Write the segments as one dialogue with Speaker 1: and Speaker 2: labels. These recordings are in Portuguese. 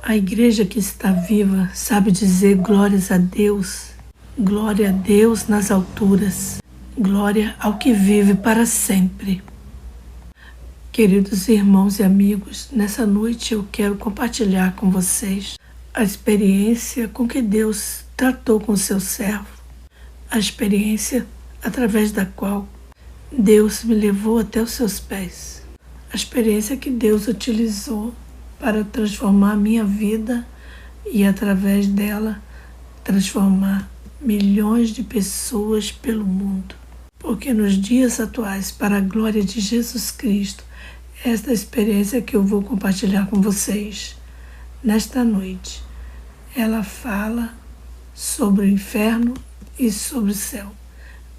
Speaker 1: A igreja que está viva sabe dizer glórias a Deus, glória a Deus nas alturas, glória ao que vive para sempre. Queridos irmãos e amigos, nessa noite eu quero compartilhar com vocês a experiência com que Deus tratou com seu servo, a experiência através da qual Deus me levou até os seus pés, a experiência que Deus utilizou para transformar a minha vida e, através dela, transformar milhões de pessoas pelo mundo. Porque nos dias atuais, para a glória de Jesus Cristo, esta experiência que eu vou compartilhar com vocês nesta noite, ela fala sobre o inferno e sobre o céu.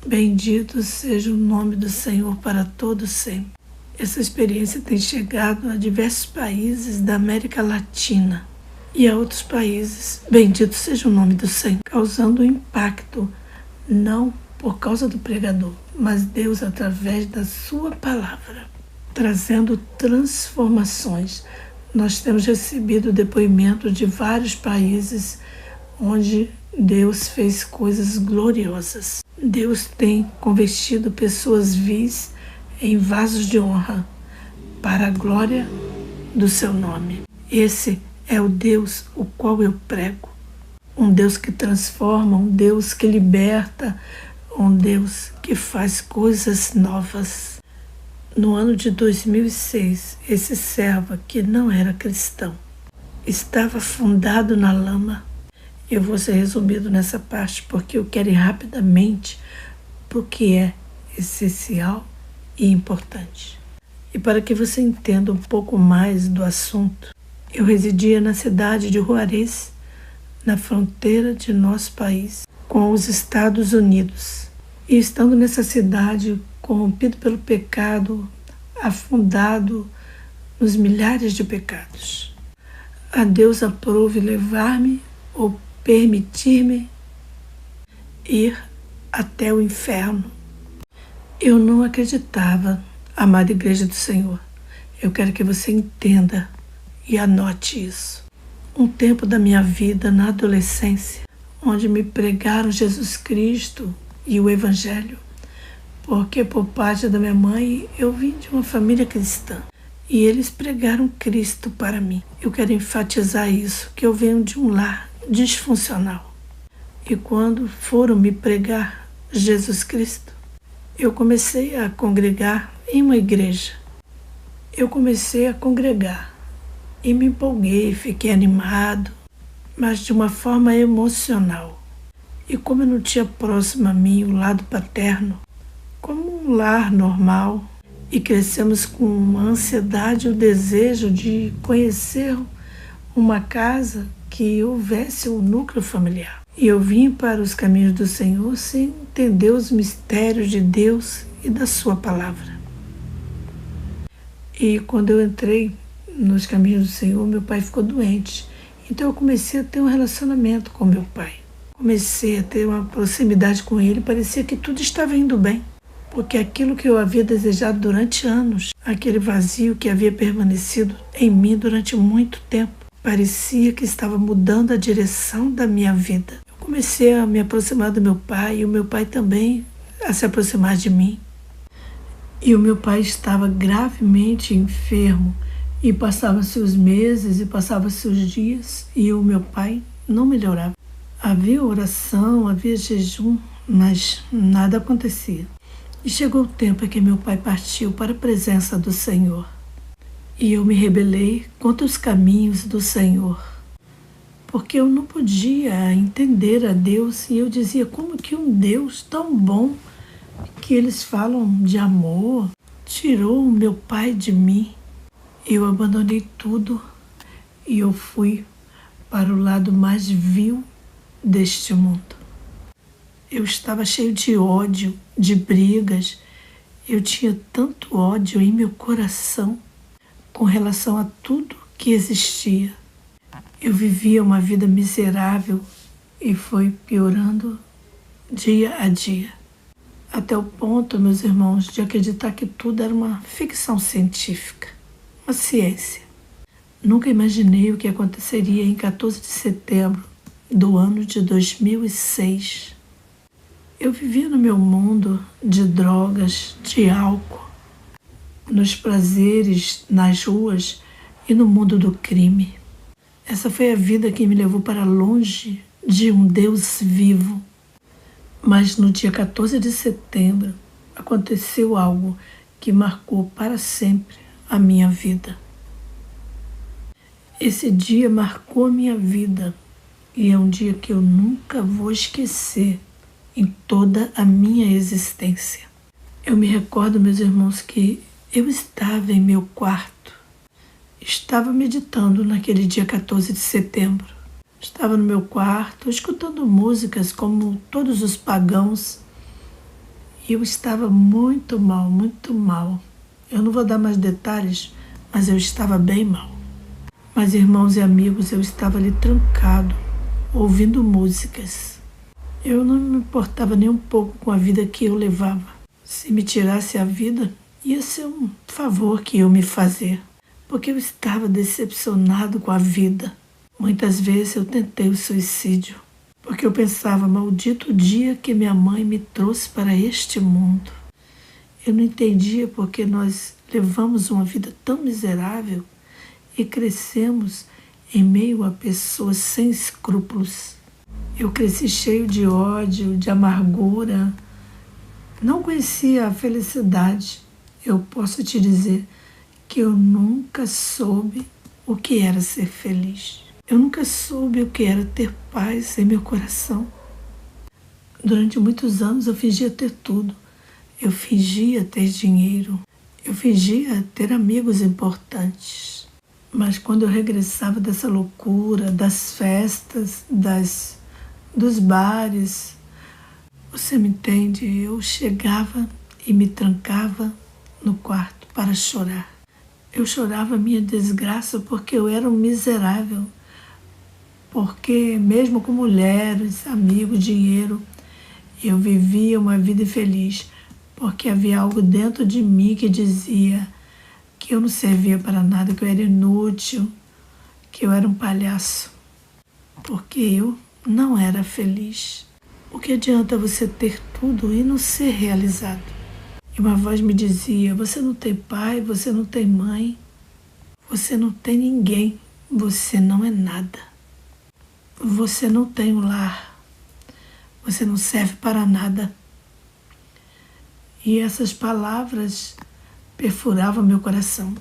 Speaker 1: Bendito seja o nome do Senhor para todo sempre. Essa experiência tem chegado a diversos países da América Latina e a outros países, bendito seja o nome do Senhor, causando impacto, não por causa do pregador, mas Deus através da sua palavra, trazendo transformações. Nós temos recebido depoimento de vários países onde Deus fez coisas gloriosas. Deus tem convertido pessoas vis em vasos de honra para a glória do seu nome. Esse é o Deus o qual eu prego. Um Deus que transforma, um Deus que liberta, um Deus que faz coisas novas. No ano de 2006, esse servo que não era cristão estava afundado na lama. Eu vou ser resumido nessa parte porque eu quero ir rapidamente para o que é essencial e importante. E para que você entenda um pouco mais do assunto, eu residia na cidade de Juarez, na fronteira de nosso país com os Estados Unidos. E estando nessa cidade, corrompido pelo pecado, afundado nos milhares de pecados, a Deus aprove levar-me ou permitir-me ir até o inferno. Eu não acreditava, amada Igreja do Senhor. Eu quero que você entenda e anote isso. Um tempo da minha vida na adolescência, onde me pregaram Jesus Cristo e o Evangelho, porque por parte da minha mãe eu vim de uma família cristã e eles pregaram Cristo para mim. Eu quero enfatizar isso, que eu venho de um lar disfuncional. E quando foram me pregar Jesus Cristo, eu comecei a congregar em uma igreja. Eu comecei a congregar e me empolguei, fiquei animado, mas de uma forma emocional. E como eu não tinha próximo a mim o lado paterno, como um lar normal, e crescemos com uma ansiedade e o desejo de conhecer uma casa que houvesse um núcleo familiar. E eu vim para os caminhos do Senhor sem entender os mistérios de Deus e da sua palavra. E quando eu entrei nos caminhos do Senhor, meu pai ficou doente. Então eu comecei a ter um relacionamento com meu pai. Comecei a ter uma proximidade com ele, parecia que tudo estava indo bem. Porque aquilo que eu havia desejado durante anos, aquele vazio que havia permanecido em mim durante muito tempo, parecia que estava mudando a direção da minha vida. Comecei a me aproximar do meu pai e o meu pai também a se aproximar de mim. E o meu pai estava gravemente enfermo e passavam-se os meses e passavam-se os dias e o meu pai não melhorava. Havia oração, havia jejum, mas nada acontecia. E chegou o tempo em que meu pai partiu para a presença do Senhor. E eu me rebelei contra os caminhos do Senhor. Porque eu não podia entender a Deus e eu dizia, como que um Deus tão bom, que eles falam de amor, tirou o meu pai de mim. Eu abandonei tudo e eu fui para o lado mais vil deste mundo. Eu estava cheio de ódio, de brigas. Eu tinha tanto ódio em meu coração com relação a tudo que existia. Eu vivia uma vida miserável e foi piorando dia a dia. Até o ponto, meus irmãos, de acreditar que tudo era uma ficção científica, uma ciência. Nunca imaginei o que aconteceria em 14 de setembro do ano de 2006. Eu vivia no meu mundo de drogas, de álcool, nos prazeres, nas ruas e no mundo do crime. Essa foi a vida que me levou para longe de um Deus vivo. Mas no dia 14 de setembro aconteceu algo que marcou para sempre a minha vida. Esse dia marcou a minha vida e é um dia que eu nunca vou esquecer em toda a minha existência. Eu me recordo, meus irmãos, que eu estava em meu quarto, estava meditando naquele dia 14 de setembro. Estava no meu quarto, escutando músicas como todos os pagãos, e eu estava muito mal, muito mal. Eu não vou dar mais detalhes, mas eu estava bem mal. Mas, irmãos e amigos, eu estava ali trancado, ouvindo músicas. Eu não me importava nem um pouco com a vida que eu levava. Se me tirasse a vida, ia ser um favor que eu me fazer, porque eu estava decepcionado com a vida. Muitas vezes eu tentei o suicídio, porque eu pensava, maldito o dia que minha mãe me trouxe para este mundo. Eu não entendia porque nós levamos uma vida tão miserável e crescemos em meio a pessoas sem escrúpulos. Eu cresci cheio de ódio, de amargura. Não conhecia a felicidade. Eu posso te dizer que eu nunca soube o que era ser feliz. Eu nunca soube o que era ter paz em meu coração. Durante muitos anos eu fingia ter tudo. Eu fingia ter dinheiro. Eu fingia ter amigos importantes. Mas quando eu regressava dessa loucura, das festas, dos bares, você me entende? Eu chegava e me trancava no quarto para chorar. Eu chorava a minha desgraça porque eu era um miserável. Porque mesmo com mulheres, amigos, dinheiro, eu vivia uma vida infeliz. Porque havia algo dentro de mim que dizia que eu não servia para nada, que eu era inútil, que eu era um palhaço. Porque eu não era feliz. O que adianta você ter tudo e não ser realizado? E uma voz me dizia, você não tem pai, você não tem mãe, você não tem ninguém, você não é nada. Você não tem um lar, você não serve para nada. E essas palavras perfuravam meu coração.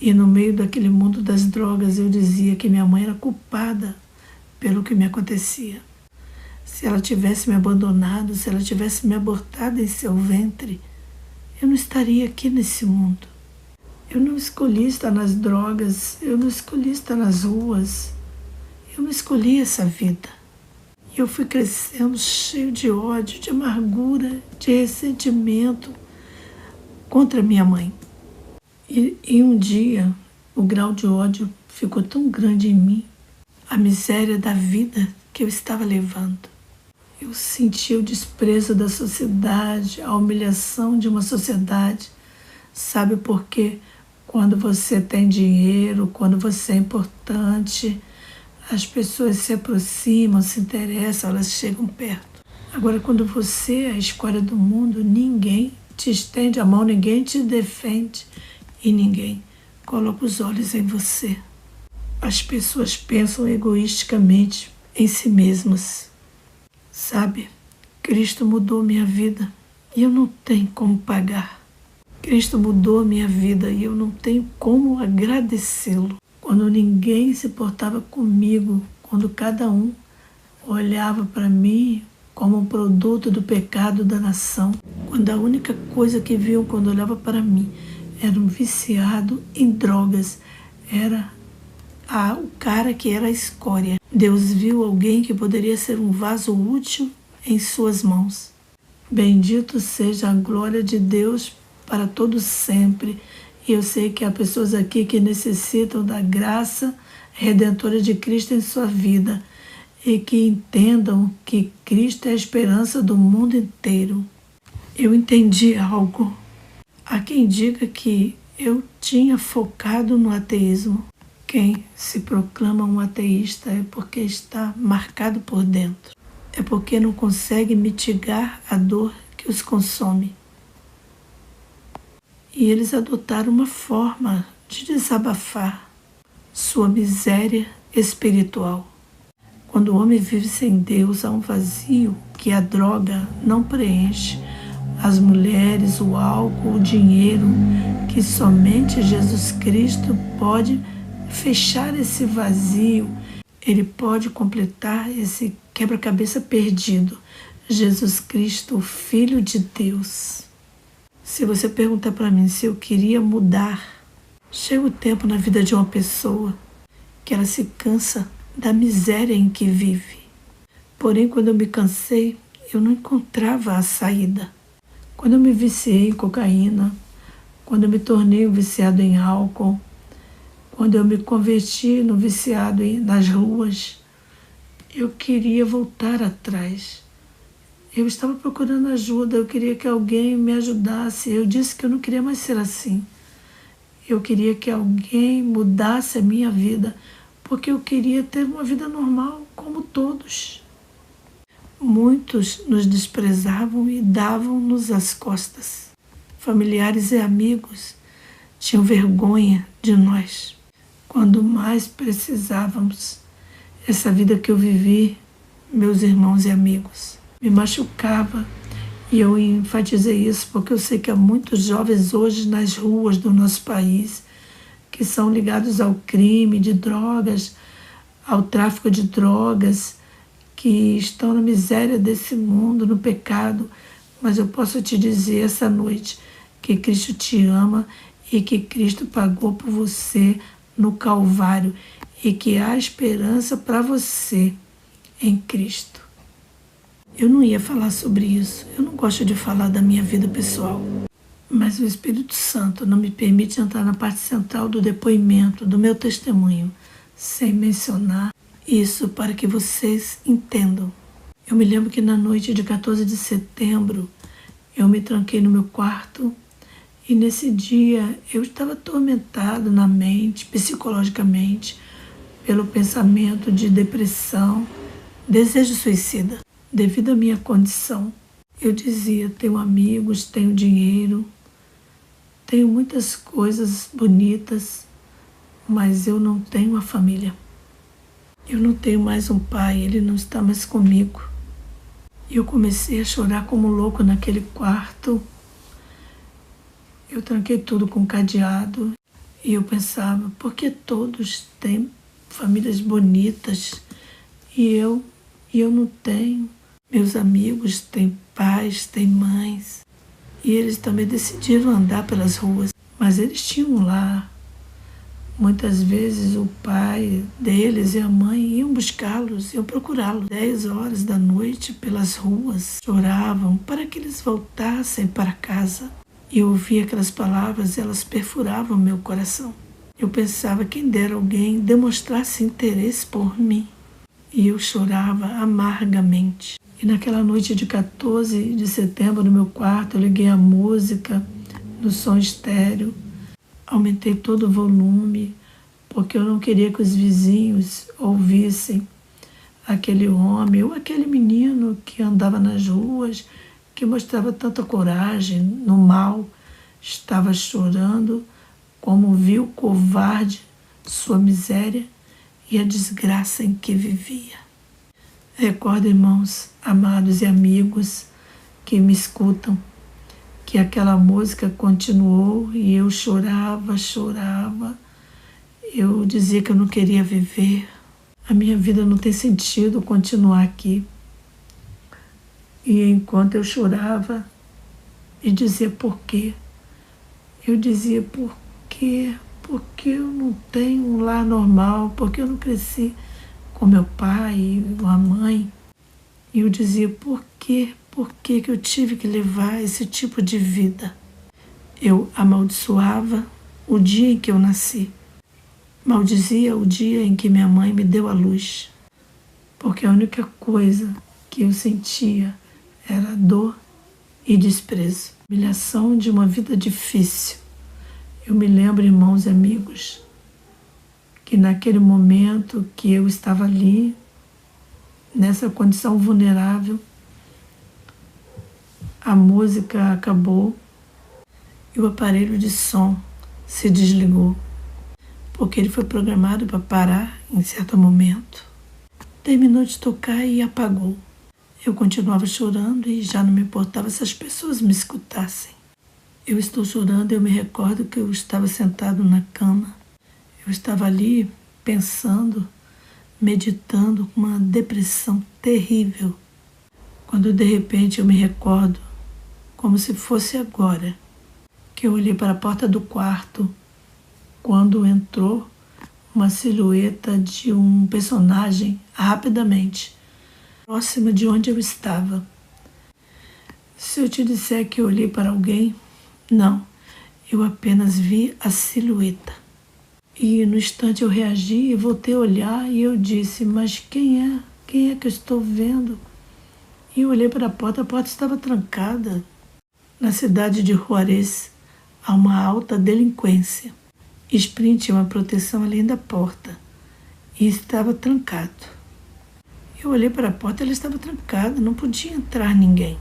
Speaker 1: E no meio daquele mundo das drogas eu dizia que minha mãe era culpada pelo que me acontecia. Se ela tivesse me abandonado, se ela tivesse me abortado em seu ventre, eu não estaria aqui nesse mundo. Eu não escolhi estar nas drogas, eu não escolhi estar nas ruas, eu não escolhi essa vida. E eu fui crescendo cheio de ódio, de amargura, de ressentimento contra minha mãe. E um dia o grau de ódio ficou tão grande em mim, a miséria da vida que eu estava levando. Eu senti o desprezo da sociedade, a humilhação de uma sociedade. Sabe por quê? Quando você tem dinheiro, quando você é importante, as pessoas se aproximam, se interessam, elas chegam perto. Agora, quando você é a escória do mundo, ninguém te estende a mão, ninguém te defende e ninguém coloca os olhos em você. As pessoas pensam egoisticamente em si mesmas. Sabe, Cristo mudou minha vida e eu não tenho como pagar. Cristo mudou minha vida e eu não tenho como agradecê-lo. Quando ninguém se portava comigo, quando cada um olhava para mim como um produto do pecado da nação, quando a única coisa que viam quando olhava para mim era um viciado em drogas, era o cara que era a escória. Deus viu alguém que poderia ser um vaso útil em suas mãos. Bendito seja a glória de Deus para todos sempre. E eu sei que há pessoas aqui que necessitam da graça redentora de Cristo em sua vida e que entendam que Cristo é a esperança do mundo inteiro. Eu entendi algo. Há quem diga que eu tinha focado no ateísmo. Quem se proclama um ateísta é porque está marcado por dentro. É porque não consegue mitigar a dor que os consome. E eles adotaram uma forma de desabafar sua miséria espiritual. Quando o homem vive sem Deus, há um vazio que a droga não preenche. As mulheres, o álcool, o dinheiro, que somente Jesus Cristo pode fechar esse vazio. Ele pode completar esse quebra-cabeça perdido. Jesus Cristo, o Filho de Deus. Se você perguntar para mim se eu queria mudar, chega o tempo na vida de uma pessoa que ela se cansa da miséria em que vive. Porém, quando eu me cansei, eu não encontrava a saída. Quando eu me viciei em cocaína, quando eu me tornei um viciado em álcool, quando eu me converti no viciado nas ruas, eu queria voltar atrás. Eu estava procurando ajuda, eu queria que alguém me ajudasse. Eu disse que eu não queria mais ser assim. Eu queria que alguém mudasse a minha vida, porque eu queria ter uma vida normal, como todos. Muitos nos desprezavam e davam-nos as costas. Familiares e amigos tinham vergonha de nós. Quando mais precisávamos, essa vida que eu vivi, meus irmãos e amigos, me machucava. E eu enfatizei isso porque eu sei que há muitos jovens hoje nas ruas do nosso país que são ligados ao crime de drogas, ao tráfico de drogas, que estão na miséria desse mundo, no pecado. Mas eu posso te dizer essa noite que Cristo te ama e que Cristo pagou por você no Calvário e que há esperança para você em Cristo. Eu não ia falar sobre isso, eu não gosto de falar da minha vida pessoal, mas o Espírito Santo não me permite entrar na parte central do depoimento, do meu testemunho, sem mencionar isso para que vocês entendam. Eu me lembro que na noite de 14 de setembro, eu me tranquei no meu quarto e nesse dia eu estava atormentado na mente, psicologicamente, pelo pensamento de depressão, desejo suicida. Devido à minha condição, eu dizia, tenho amigos, tenho dinheiro, tenho muitas coisas bonitas, mas eu não tenho uma família. Eu não tenho mais um pai, ele não está mais comigo. E eu comecei a chorar como louco naquele quarto. Eu tranquei tudo com cadeado e eu pensava, por que todos têm famílias bonitas e eu não tenho? Meus amigos têm pais, têm mães, e eles também decidiram andar pelas ruas, mas eles tinham um lar. Muitas vezes o pai deles e a mãe iam buscá-los, iam procurá-los 10 horas da noite pelas ruas, choravam para que eles voltassem para casa. E eu ouvia aquelas palavras e elas perfuravam meu coração. Eu pensava, quem dera alguém demonstrasse interesse por mim. E eu chorava amargamente. E naquela noite de 14 de setembro, no meu quarto, eu liguei a música no som estéreo, aumentei todo o volume, porque eu não queria que os vizinhos ouvissem aquele homem ou aquele menino que andava nas ruas, que mostrava tanta coragem no mal, estava chorando como viu covarde sua miséria e a desgraça em que vivia. Recordo, irmãos, amados e amigos que me escutam, que aquela música continuou e eu chorava. Eu dizia que eu não queria viver. A minha vida não tem sentido continuar aqui. E enquanto eu chorava e dizia por quê? Eu dizia por quê? Porque eu não tenho um lar normal, porque eu não cresci com meu pai e a mãe. E eu dizia, por quê? Por que eu tive que levar esse tipo de vida? Eu amaldiçoava o dia em que eu nasci. Maldizia o dia em que minha mãe me deu a luz. Porque a única coisa que eu sentia era dor e desprezo. Humilhação de uma vida difícil. Eu me lembro, irmãos e amigos, que naquele momento que eu estava ali, nessa condição vulnerável, a música acabou e o aparelho de som se desligou, porque ele foi programado para parar em certo momento. Terminou de tocar e apagou. Eu continuava chorando e já não me importava se as pessoas me escutassem. Eu estou chorando e eu me recordo que eu estava sentado na cama. Eu estava ali pensando, meditando com uma depressão terrível. Quando de repente eu me recordo, como se fosse agora, que eu olhei para a porta do quarto quando entrou uma silhueta de um personagem rapidamente, próxima de onde eu estava. Se eu te disser que eu olhei para alguém, não, eu apenas vi a silhueta. E no instante eu reagi e voltei a olhar e eu disse, mas quem é? Quem é que eu estou vendo? E eu olhei para a porta estava trancada. Na cidade de Juarez há uma alta delinquência. Sprint é uma proteção além da porta e estava trancado. Eu olhei para a porta, ela estava trancada, não podia entrar ninguém.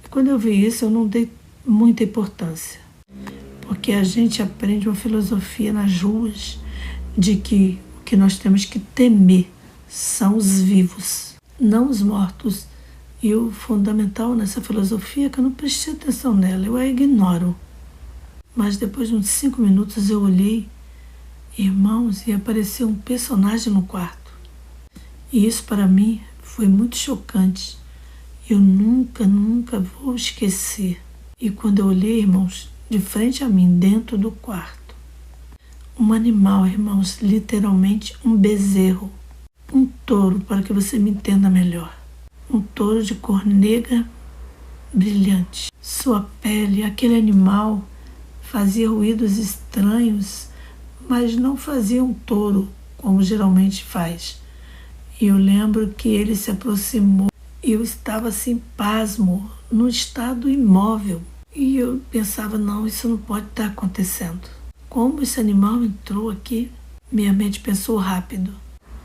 Speaker 1: E quando eu vi isso, eu não dei muita importância, porque a gente aprende uma filosofia nas ruas de que o que nós temos que temer são os vivos, não os mortos. E o fundamental nessa filosofia é que eu não prestei atenção nela, eu a ignoro. Mas depois de uns 5 minutos eu olhei, irmãos, e apareceu um personagem no quarto. E isso para mim foi muito chocante. Eu nunca vou esquecer. E quando eu olhei, irmãos, de frente a mim, dentro do quarto, um animal, irmãos, literalmente um bezerro, um touro, para que você me entenda melhor. Um touro de cor negra brilhante. Sua pele, aquele animal, fazia ruídos estranhos, mas não fazia um touro, como geralmente faz. E eu lembro que ele se aproximou e eu estava assim, pasmo, num estado imóvel. E eu pensava, não, isso não pode estar acontecendo. Como esse animal entrou aqui? Minha mente pensou rápido.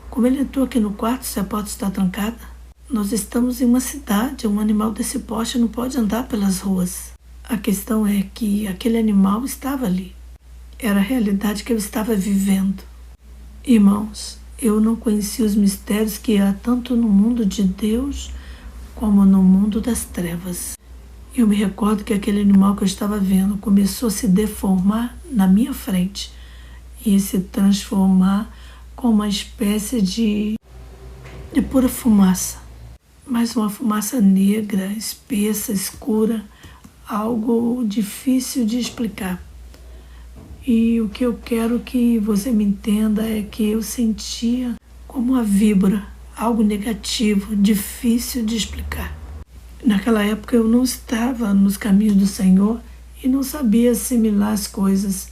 Speaker 1: Como ele entrou aqui no quarto se a porta está trancada? Nós estamos em uma cidade, um animal desse porte não pode andar pelas ruas. A questão é que aquele animal estava ali. Era a realidade que eu estava vivendo. Irmãos, eu não conhecia os mistérios que há tanto no mundo de Deus como no mundo das trevas. Eu me recordo que aquele animal que eu estava vendo começou a se deformar na minha frente e se transformar com uma espécie de pura fumaça. Mas uma fumaça negra, espessa, escura, algo difícil de explicar. E o que eu quero que você me entenda é que eu sentia como uma víbora, algo negativo, difícil de explicar. Naquela época eu não estava nos caminhos do Senhor e não sabia assimilar as coisas.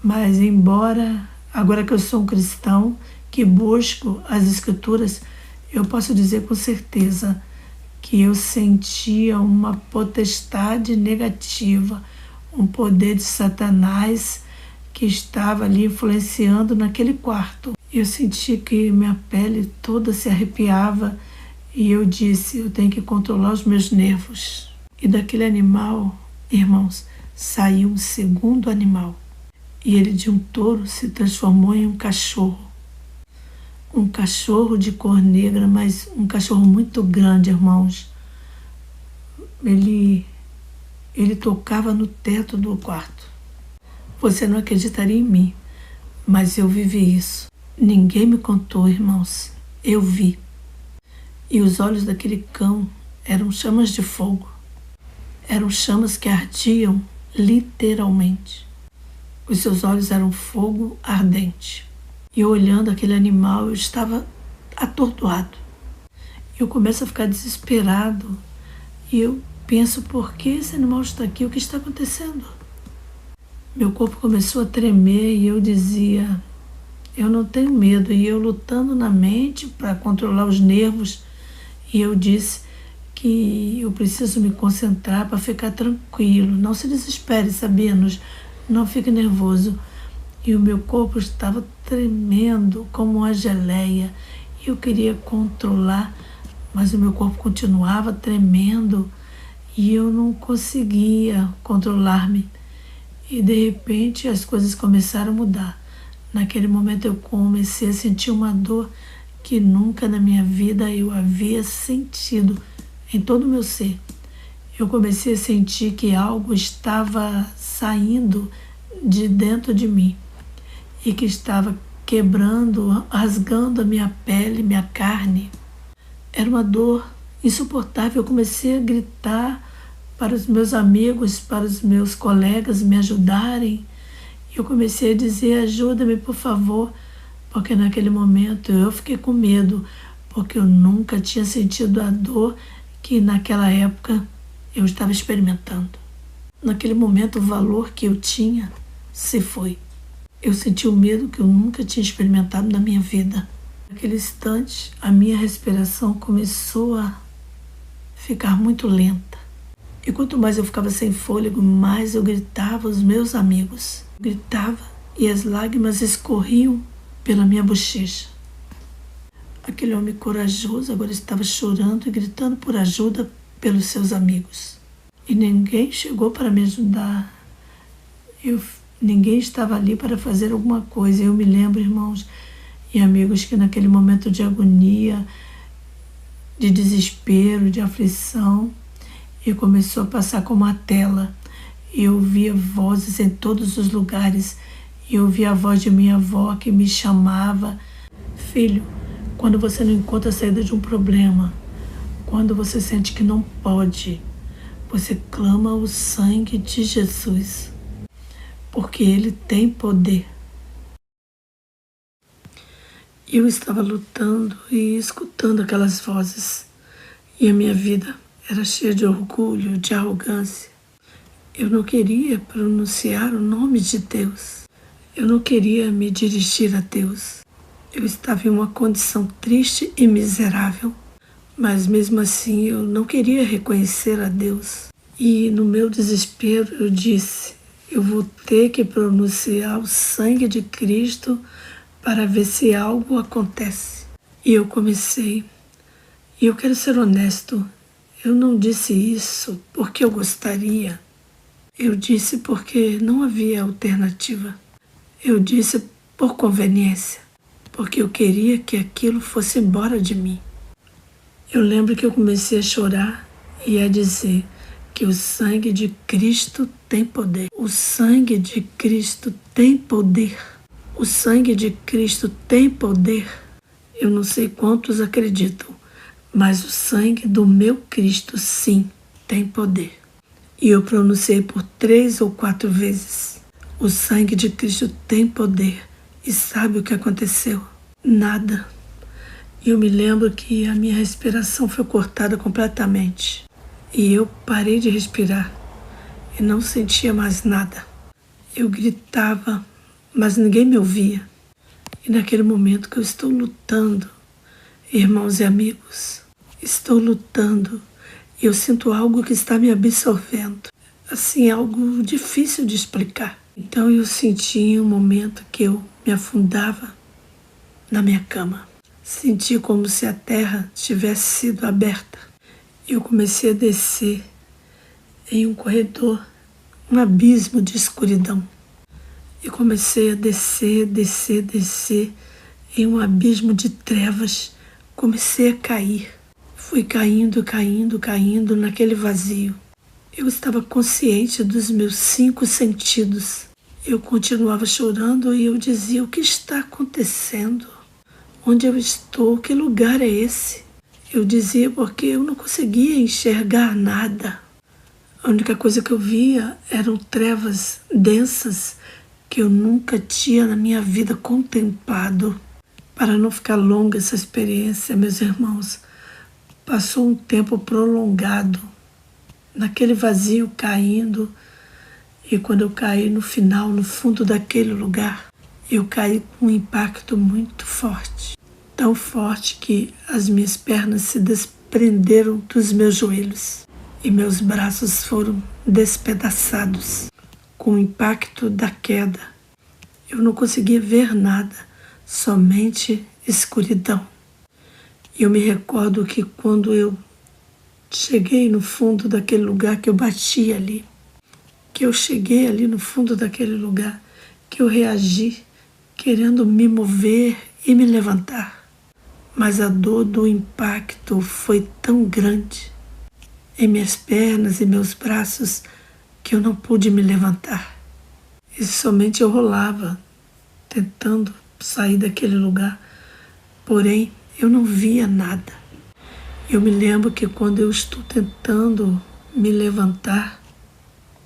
Speaker 1: Mas embora, agora que eu sou um cristão, que busco as Escrituras, eu posso dizer com certeza que eu sentia uma potestade negativa, um poder de Satanás que estava ali influenciando naquele quarto. Eu senti que minha pele toda se arrepiava e eu disse, eu tenho que controlar os meus nervos. E daquele animal, irmãos, saiu um segundo animal. E ele de um touro se transformou em um cachorro. Um cachorro de cor negra, mas um cachorro muito grande, irmãos. Ele tocava no teto do quarto. Você não acreditaria em mim, mas eu vivi isso. Ninguém me contou, irmãos. Eu vi. E os olhos daquele cão eram chamas de fogo. Eram chamas que ardiam literalmente. Os seus olhos eram fogo ardente. E eu olhando aquele animal, eu estava atordoado. Eu começo a ficar desesperado. E eu penso, por que esse animal está aqui? O que está acontecendo? Meu corpo começou a tremer e eu dizia, eu não tenho medo. E eu lutando na mente para controlar os nervos. E eu disse que eu preciso me concentrar para ficar tranquilo. Não se desespere, Sabinos. Não fique nervoso. e o meu corpo estava tremendo como uma geleia. Eu queria controlar, mas o meu corpo continuava tremendo e eu não conseguia controlar-me. E de repente as coisas começaram a mudar. Naquele momento eu comecei a sentir uma dor que nunca na minha vida eu havia sentido em todo o meu ser. Eu comecei a sentir que algo estava saindo de dentro de mim e que estava quebrando, rasgando a minha pele, minha carne. Era uma dor insuportável. Eu comecei a gritar para os meus amigos, para os meus colegas me ajudarem. Eu comecei a dizer: ajuda-me, por favor, porque naquele momento eu fiquei com medo, porque eu nunca tinha sentido a dor que naquela época eu estava experimentando. Naquele momento o valor que eu tinha se foi. Eu senti o medo que eu nunca tinha experimentado na minha vida. Naquele instante, a minha respiração começou a ficar muito lenta. E quanto mais eu ficava sem fôlego, mais eu gritava aos meus amigos. Eu gritava e as lágrimas escorriam pela minha bochecha. Aquele homem corajoso agora estava chorando e gritando por ajuda pelos seus amigos. E ninguém chegou para me ajudar. Ninguém estava ali para fazer alguma coisa. Eu me lembro, irmãos e amigos, que naquele momento de agonia, de desespero, de aflição, eu começou a passar como uma tela. Eu ouvia vozes em todos os lugares. Eu ouvia a voz de minha avó que me chamava: filho, quando você não encontra a saída de um problema, quando você sente que não pode, você clama o sangue de Jesus, porque Ele tem poder. Eu estava lutando e escutando aquelas vozes, e a minha vida era cheia de orgulho, de arrogância. Eu não queria pronunciar o nome de Deus. Eu não queria me dirigir a Deus. Eu estava em uma condição triste e miserável, mas mesmo assim eu não queria reconhecer a Deus. E no meu desespero eu disse: eu vou ter que pronunciar o sangue de Cristo para ver se algo acontece. E eu comecei. E eu quero ser honesto, eu não disse isso porque eu gostaria. Eu disse porque não havia alternativa. Eu disse por conveniência, porque eu queria que aquilo fosse embora de mim. Eu lembro que eu comecei a chorar e a dizer que o sangue de Cristo tem poder. O sangue de Cristo tem poder. O sangue de Cristo tem poder. Eu não sei quantos acreditam, mas o sangue do meu Cristo, sim, tem poder. E eu pronunciei por 3 ou 4 vezes: o sangue de Cristo tem poder. E sabe o que aconteceu? Nada. Eu me lembro que a minha respiração foi cortada completamente. E eu parei de respirar e não sentia mais nada. Eu gritava, mas ninguém me ouvia. E naquele momento que eu estou lutando, irmãos e amigos, estou lutando e eu sinto algo que está me absorvendo. Assim, algo difícil de explicar. Então eu senti um momento que eu me afundava na minha cama. Senti como se a terra tivesse sido aberta. Eu comecei a descer em um corredor, um abismo de escuridão. Eu comecei a descer em um abismo de trevas. Comecei a cair. Fui caindo naquele vazio. Eu estava consciente dos meus 5 sentidos. Eu continuava chorando e eu dizia: o que está acontecendo? Onde eu estou? Que lugar é esse? Eu dizia porque eu não conseguia enxergar nada. A única coisa que eu via eram trevas densas que eu nunca tinha na minha vida contemplado. Para não ficar longa essa experiência, meus irmãos, passou um tempo prolongado naquele vazio, caindo, e quando eu caí no final, no fundo daquele lugar, eu caí com um impacto muito forte, tão forte que as minhas pernas se desprenderam dos meus joelhos e meus braços foram despedaçados com o impacto da queda. Eu não conseguia ver nada, somente escuridão. E eu me recordo que quando eu cheguei no fundo daquele lugar, que eu bati ali, que eu cheguei ali no fundo daquele lugar, que eu reagi querendo me mover e me levantar. Mas a dor do impacto foi tão grande em minhas pernas e meus braços que eu não pude me levantar. E somente eu rolava, tentando sair daquele lugar, porém eu não via nada. Eu me lembro que quando eu estou tentando me levantar,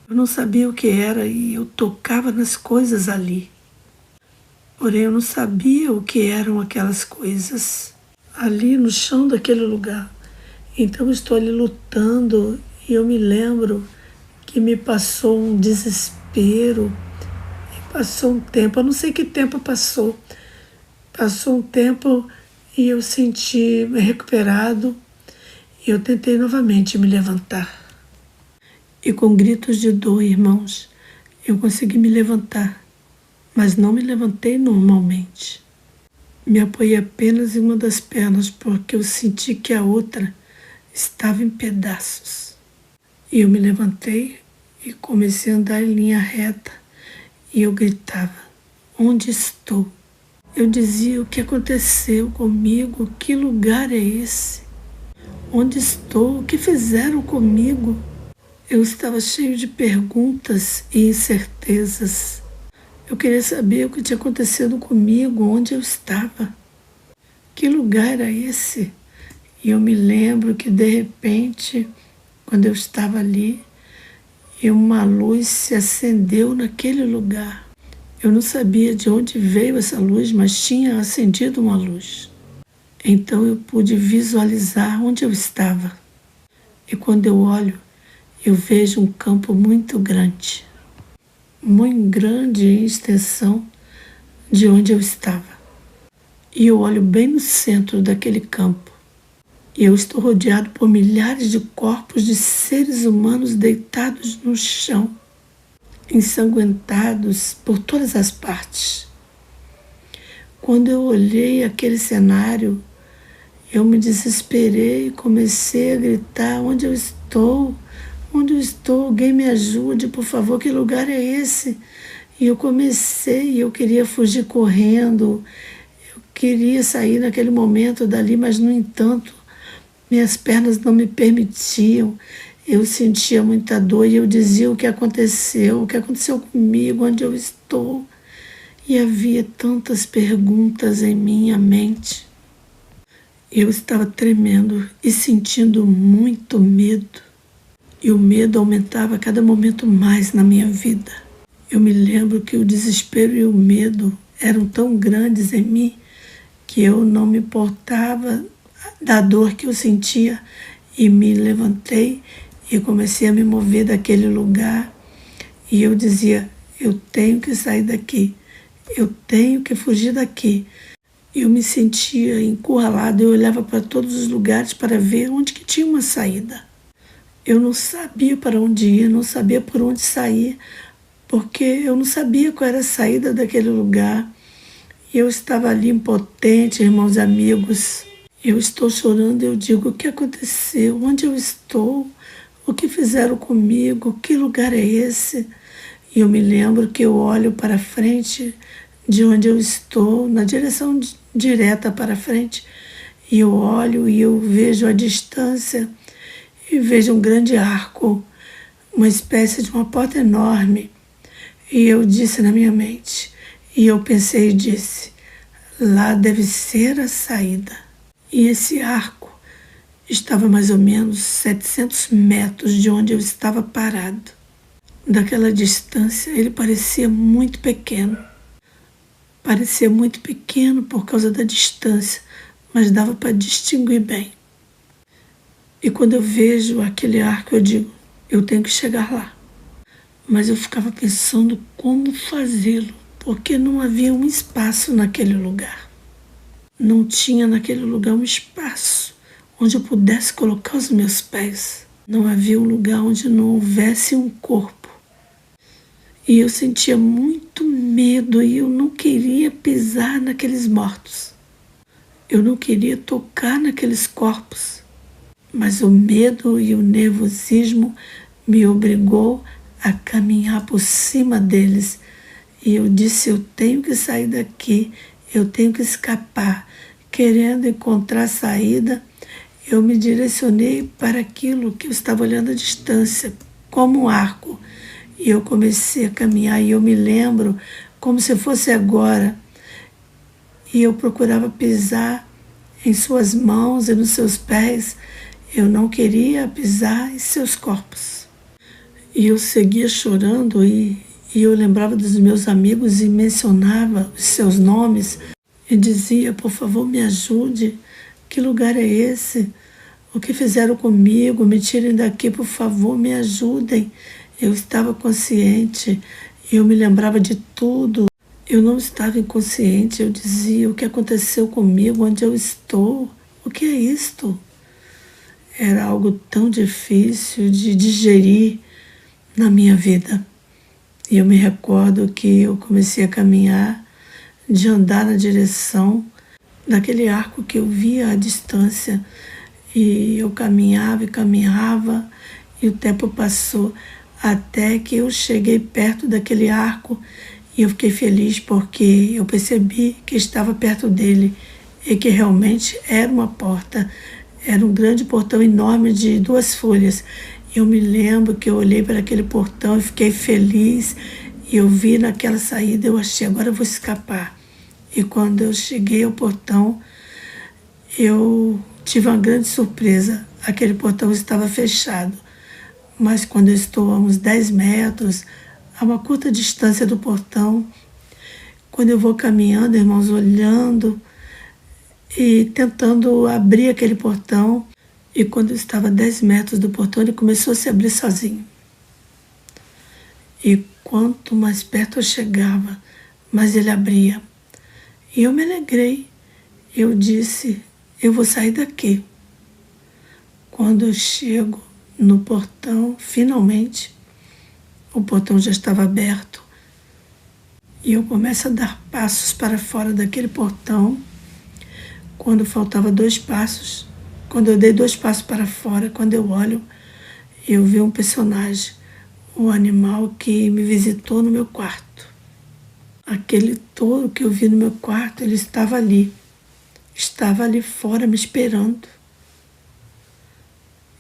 Speaker 1: eu não sabia o que era e eu tocava nas coisas ali. Porém eu não sabia o que eram aquelas coisas ali no chão daquele lugar. Então eu estou ali lutando e eu me lembro que me passou um desespero. E passou um tempo, eu não sei que tempo passou. Passou um tempo e eu senti me recuperado e eu tentei novamente me levantar. E com gritos de dor, irmãos, eu consegui me levantar, mas não me levantei normalmente. Me apoiei apenas em uma das pernas porque eu senti que a outra estava em pedaços. E eu me levantei e comecei a andar em linha reta e eu gritava: onde estou? Eu dizia: o que aconteceu comigo? Que lugar é esse? Onde estou? O que fizeram comigo? Eu estava cheio de perguntas e incertezas. Eu queria saber o que tinha acontecido comigo, onde eu estava. Que lugar era esse? E eu me lembro que, de repente, quando eu estava ali, uma luz se acendeu naquele lugar. Eu não sabia de onde veio essa luz, mas tinha acendido uma luz. Então eu pude visualizar onde eu estava. E quando eu olho, eu vejo um campo muito grande em extensão de onde eu estava. E eu olho bem no centro daquele campo. E eu estou rodeado por milhares de corpos de seres humanos deitados no chão, ensanguentados por todas as partes. Quando eu olhei aquele cenário, eu me desesperei e comecei a gritar: onde eu estou? Onde eu estou? Alguém me ajude, por favor, que lugar é esse? E eu queria fugir correndo, eu queria sair naquele momento dali, mas, no entanto, minhas pernas não me permitiam. Eu sentia muita dor e eu dizia: o que aconteceu comigo, onde eu estou? E havia tantas perguntas em minha mente. Eu estava tremendo e sentindo muito medo. E o medo aumentava a cada momento mais na minha vida. Eu me lembro que o desespero e o medo eram tão grandes em mim que eu não me importava da dor que eu sentia e me levantei e comecei a me mover daquele lugar. E eu dizia: eu tenho que sair daqui, eu tenho que fugir daqui. Eu me sentia encurralada, eu olhava para todos os lugares para ver onde que tinha uma saída. Eu não sabia para onde ir, não sabia por onde sair, porque eu não sabia qual era a saída daquele lugar. E eu estava ali impotente, irmãos e amigos. Eu estou chorando, eu digo: o que aconteceu? Onde eu estou? O que fizeram comigo? Que lugar é esse? E eu me lembro que eu olho para frente de onde eu estou, na direção direta para frente, e eu olho e eu vejo a distância e vejo um grande arco, uma espécie de uma porta enorme. E eu disse na minha mente, e eu pensei e disse: lá deve ser a saída. E esse arco estava mais ou menos 700 metros de onde eu estava parado. Daquela distância ele parecia muito pequeno. Parecia muito pequeno por causa da distância, mas dava para distinguir bem. E quando eu vejo aquele arco, eu digo: eu tenho que chegar lá. Mas eu ficava pensando como fazê-lo, porque não havia um espaço naquele lugar. Não tinha naquele lugar um espaço onde eu pudesse colocar os meus pés. Não havia um lugar onde não houvesse um corpo. E eu sentia muito medo e eu não queria pisar naqueles mortos. Eu não queria tocar naqueles corpos. Mas o medo e o nervosismo me obrigou a caminhar por cima deles. E eu disse, eu tenho que sair daqui, eu tenho que escapar. Querendo encontrar saída, eu me direcionei para aquilo que eu estava olhando à distância, como um arco. E eu comecei a caminhar e eu me lembro como se fosse agora. E eu procurava pisar em suas mãos e nos seus pés. Eu não queria pisar em seus corpos. E eu seguia chorando e eu lembrava dos meus amigos e mencionava os seus nomes e dizia, por favor, me ajude. Que lugar é esse? O que fizeram comigo? Me tirem daqui, por favor, me ajudem. Eu estava consciente, eu me lembrava de tudo. Eu não estava inconsciente, eu dizia, o que aconteceu comigo, onde eu estou? O que é isto? Era algo tão difícil de digerir na minha vida. E eu me recordo que eu comecei a caminhar, de andar na direção daquele arco que eu via à distância. E eu caminhava e caminhava, e o tempo passou até que eu cheguei perto daquele arco e eu fiquei feliz porque eu percebi que estava perto dele e que realmente era uma porta. Era um grande portão enorme de 2 folhas. Eu me lembro que eu olhei para aquele portão e fiquei feliz. E eu vi naquela saída, eu achei, agora eu vou escapar. E quando eu cheguei ao portão, eu tive uma grande surpresa. Aquele portão estava fechado. Mas quando eu estou a uns 10 metros, a uma curta distância do portão, quando eu vou caminhando, irmãos, olhando e tentando abrir aquele portão, e quando eu estava a 10 metros do portão, ele começou a se abrir sozinho. E quanto mais perto eu chegava, mais ele abria. E eu me alegrei. Eu disse, eu vou sair daqui. Quando eu chego no portão, finalmente, o portão já estava aberto. E eu começo a dar passos para fora daquele portão. Quando faltava 2 passos, quando eu dei 2 passos para fora, quando eu olho, eu vi um personagem, um animal que me visitou no meu quarto. Aquele touro que eu vi no meu quarto, ele estava ali fora me esperando.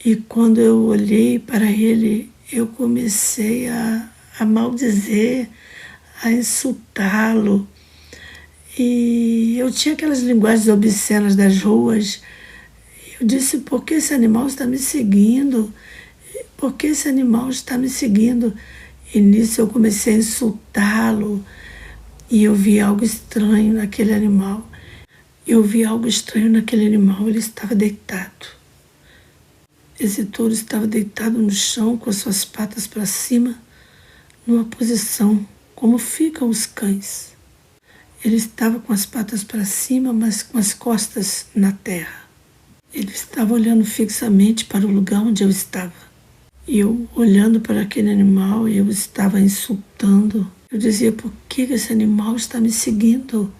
Speaker 1: E quando eu olhei para ele, eu comecei a maldizer, a insultá-lo. E eu tinha aquelas linguagens obscenas das ruas. Eu disse, por que esse animal está me seguindo? Por que esse animal está me seguindo? E nisso eu comecei a insultá-lo. E eu vi algo estranho naquele animal. Ele estava deitado. Esse touro estava deitado no chão com as suas patas para cima, numa posição como ficam os cães. Ele estava com as patas para cima, mas com as costas na terra. Ele estava olhando fixamente para o lugar onde eu estava. E eu, olhando para aquele animal, eu estava insultando. Eu dizia, por que esse animal está me seguindo?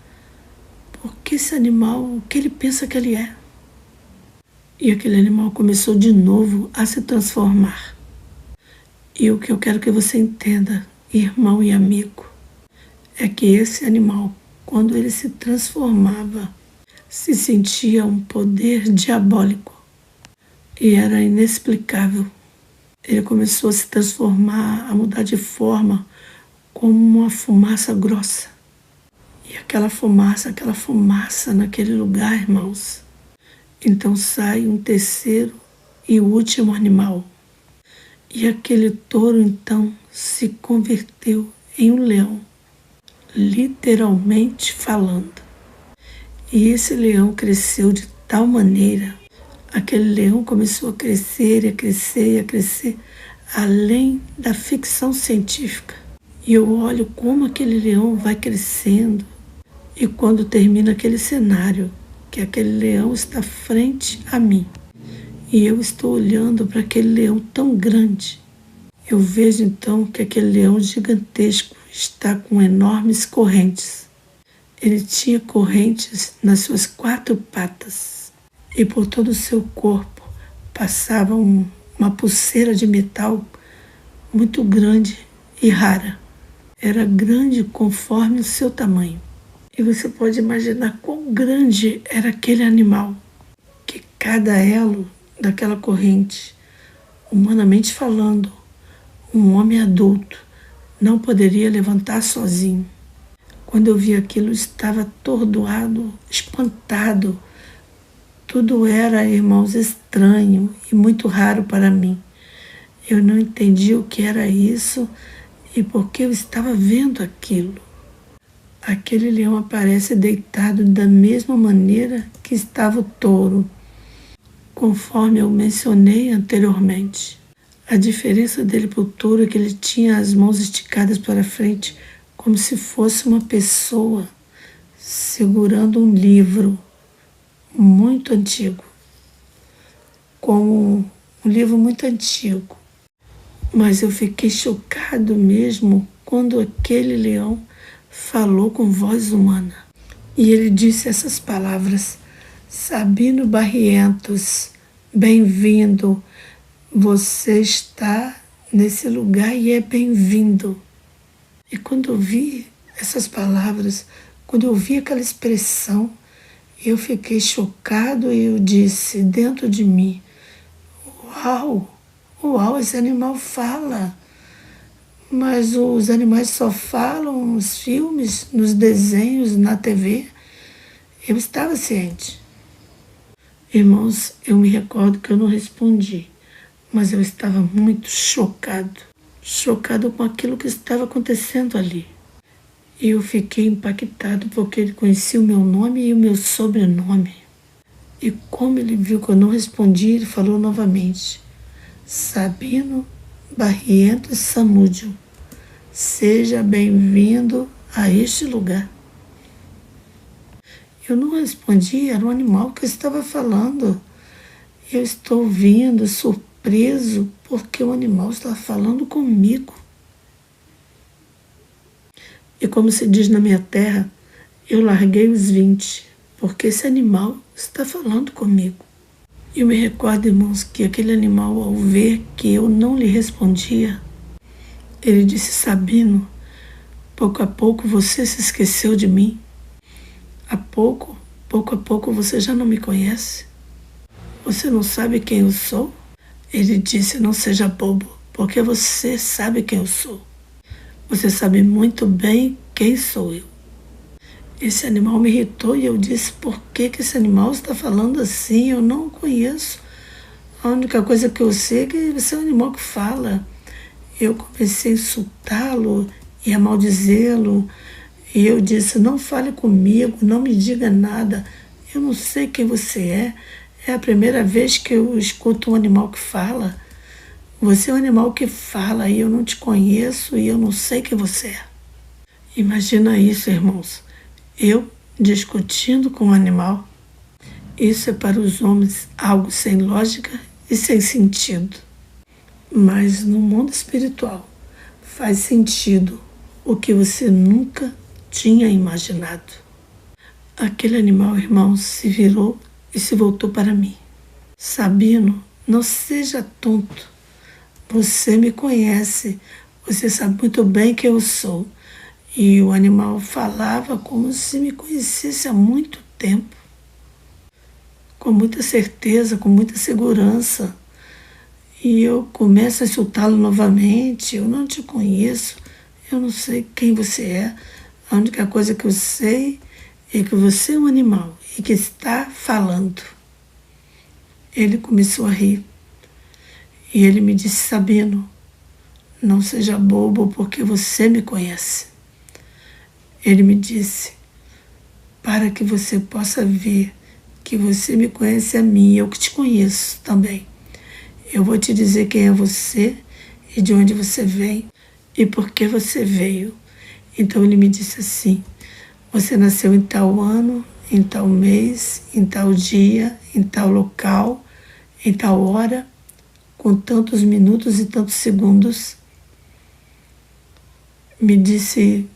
Speaker 1: Por que esse animal, o que ele pensa que ele é? E aquele animal começou de novo a se transformar. E o que eu quero que você entenda, irmão e amigo, é que esse animal, quando ele se transformava, se sentia um poder diabólico e era inexplicável. Ele começou a se transformar, a mudar de forma, como uma fumaça grossa. E aquela fumaça naquele lugar, irmãos. Então sai um terceiro e último animal. E aquele touro, então, se converteu em um leão, literalmente falando. E esse leão cresceu de tal maneira, aquele leão começou a crescer, a crescer, a crescer, além da ficção científica. E eu olho como aquele leão vai crescendo, e quando termina aquele cenário, que aquele leão está frente a mim, e eu estou olhando para aquele leão tão grande, eu vejo então que aquele leão gigantesco está com enormes correntes. Ele tinha correntes nas suas 4 patas e por todo o seu corpo passava uma pulseira de metal muito grande e rara. Era grande conforme o seu tamanho. E você pode imaginar quão grande era aquele animal, que cada elo daquela corrente, humanamente falando, um homem adulto não poderia levantar sozinho. Quando eu vi aquilo, eu estava atordoado, espantado. Tudo era, irmãos, estranho e muito raro para mim. Eu não entendi o que era isso e por que eu estava vendo aquilo. Aquele leão aparece deitado da mesma maneira que estava o touro, conforme eu mencionei anteriormente. A diferença dele para o touro é que ele tinha as mãos esticadas para frente, como se fosse uma pessoa segurando um livro muito antigo, como um livro muito antigo. Mas eu fiquei chocado mesmo quando aquele leão falou com voz humana. E ele disse essas palavras: Sabino Barrientos, bem-vindo. Você está nesse lugar e é bem-vindo. E quando eu vi essas palavras, quando eu vi aquela expressão, eu fiquei chocado e eu disse dentro de mim: Uau, uau, esse animal fala. Mas os animais só falam nos filmes, nos desenhos, na TV. Eu estava ciente. Irmãos, eu me recordo que eu não respondi, mas eu estava muito chocado com aquilo que estava acontecendo ali. E eu fiquei impactado porque ele conhecia o meu nome e o meu sobrenome. E como ele viu que eu não respondi, ele falou novamente: Sabino Barrientos Samúdio, seja bem-vindo a este lugar. Eu não respondi, era um animal que eu estava falando. Eu estou ouvindo, surpreso, porque o animal está falando comigo. E como se diz na minha terra, eu larguei os 20, porque esse animal está falando comigo. Eu me recordo, irmãos, que aquele animal, ao ver que eu não lhe respondia, ele disse: Sabino, pouco a pouco você se esqueceu de mim. Pouco a pouco você já não me conhece. Você não sabe quem eu sou? Ele disse: Não seja bobo, porque você sabe quem eu sou. Você sabe muito bem quem sou eu. Esse animal me irritou e eu disse: Por que esse animal está falando assim? Eu não o conheço. A única coisa que eu sei é que você é um animal que fala. Eu comecei a insultá-lo e a maldizê-lo. E eu disse: Não fale comigo, não me diga nada. Eu não sei quem você é. É a primeira vez que eu escuto um animal que fala. Você é um animal que fala e eu não te conheço e eu não sei quem você é. Imagina isso, irmãos. Eu discutindo com um animal. Isso é para os homens algo sem lógica e sem sentido. Mas no mundo espiritual faz sentido o que você nunca tinha imaginado. Aquele animal, irmãos, se virou e se voltou para mim. Sabino, não seja tonto. Você me conhece. Você sabe muito bem quem eu sou. E o animal falava como se me conhecesse há muito tempo. Com muita certeza, com muita segurança. E eu começo a insultá-lo novamente. Eu não te conheço. Eu não sei quem você é. A única coisa que eu sei é que você é um animal e que está falando. Ele começou a rir. E ele me disse: Sabino, não seja bobo porque você me conhece. Ele me disse: para que você possa ver que você me conhece a mim, eu que te conheço também. Eu vou te dizer quem é você e de onde você vem e por que você veio. Então ele me disse assim: você nasceu em tal ano, em tal mês, em tal dia, em tal local, em tal hora, com tantos minutos e tantos segundos. me disse,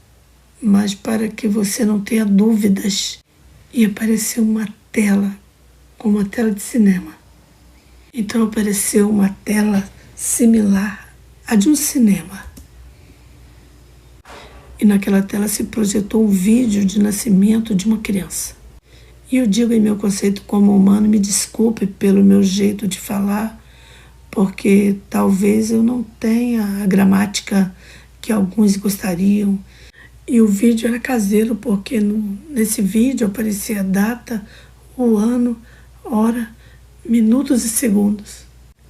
Speaker 1: mas para que você não tenha dúvidas. E apareceu uma tela, como uma tela de cinema. Então apareceu uma tela similar à de um cinema. E naquela tela se projetou um vídeo de nascimento de uma criança. E eu digo em meu conceito como humano, me desculpe pelo meu jeito de falar, porque talvez eu não tenha a gramática que alguns gostariam. E o vídeo era caseiro, porque nesse vídeo aparecia a data, o ano, hora, minutos e segundos.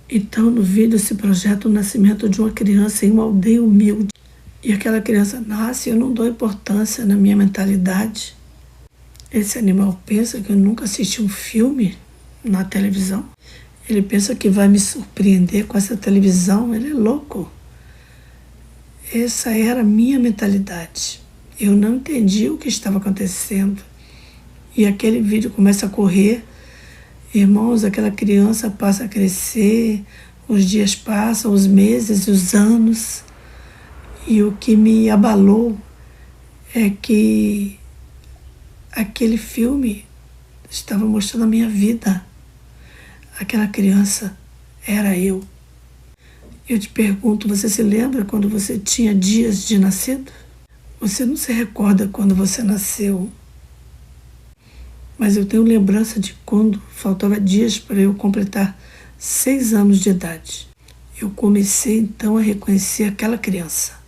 Speaker 1: Então no vídeo se projeta o nascimento de uma criança em uma aldeia humilde. E aquela criança nasce, eu não dou importância na minha mentalidade. Esse animal pensa que eu nunca assisti um filme na televisão. Ele pensa que vai me surpreender com essa televisão. Ele é louco. Essa era a minha mentalidade. Eu não entendi o que estava acontecendo. E aquele vídeo começa a correr. Irmãos, aquela criança passa a crescer, os dias passam, os meses, os anos. E o que me abalou é que aquele filme estava mostrando a minha vida. Aquela criança era eu. Eu te pergunto, você se lembra quando você tinha dias de nascido? Você não se recorda quando você nasceu. Mas eu tenho lembrança de quando faltava dias para eu completar 6 anos de idade. Eu comecei então a reconhecer aquela criança.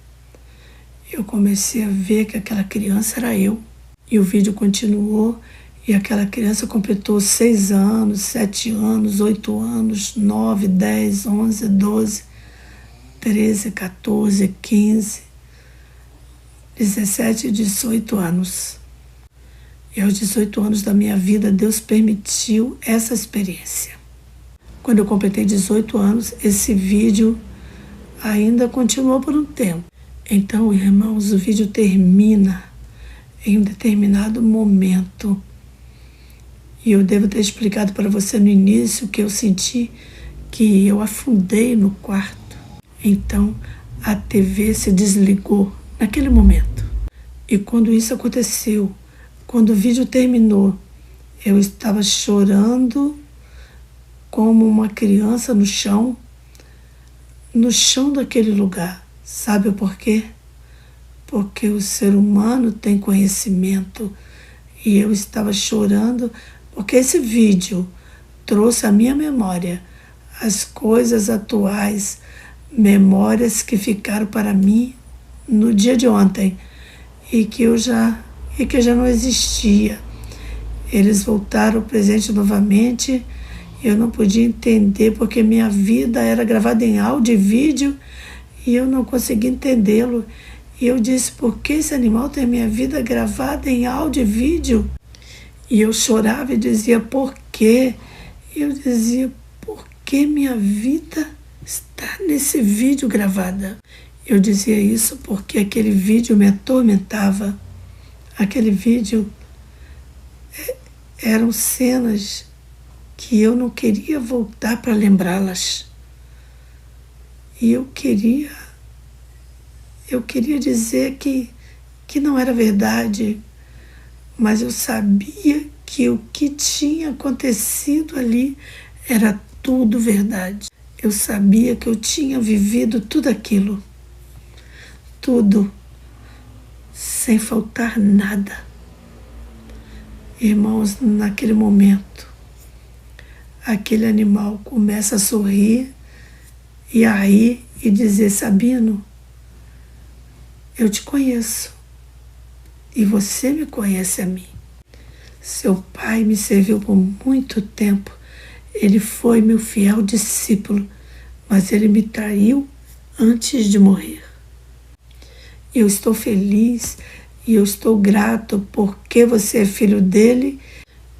Speaker 1: Eu comecei a ver que aquela criança era eu. E o vídeo continuou e aquela criança completou 6 anos, 7 anos, 8 anos, 9, 10, 11, 12, 13, 14, 15, 17 e 18 anos. E aos 18 anos da minha vida, Deus permitiu essa experiência. Quando eu completei 18 anos, esse vídeo ainda continuou por um tempo. Então, irmãos, o vídeo termina em um determinado momento. E eu devo ter explicado para você no início que eu senti que eu afundei no quarto. Então, a TV se desligou naquele momento. E quando isso aconteceu, quando o vídeo terminou, eu estava chorando como uma criança no chão daquele lugar. Sabe por quê? Porque o ser humano tem conhecimento e eu estava chorando porque esse vídeo trouxe à minha memória as coisas atuais, memórias que ficaram para mim no dia de ontem e que já não existia. Eles voltaram ao presente novamente. Eu não podia entender porque minha vida era gravada em áudio e vídeo e eu não conseguia entendê-lo. E eu disse, por que esse animal tem a minha vida gravada em áudio e vídeo? E eu chorava e dizia, por quê? Eu dizia, por que minha vida está nesse vídeo gravada? Eu dizia isso porque aquele vídeo me atormentava. Aquele vídeo eram cenas que eu não queria voltar para lembrá-las. E eu queria dizer que não era verdade, mas eu sabia que o que tinha acontecido ali era tudo verdade. Eu sabia que eu tinha vivido tudo aquilo, tudo, sem faltar nada. Irmãos, naquele momento, aquele animal começa a sorrir e a rir e dizer, Sabino, eu te conheço e você me conhece a mim. Seu pai me serviu por muito tempo. Ele foi meu fiel discípulo, mas ele me traiu antes de morrer. Eu estou feliz e eu estou grato porque você é filho dele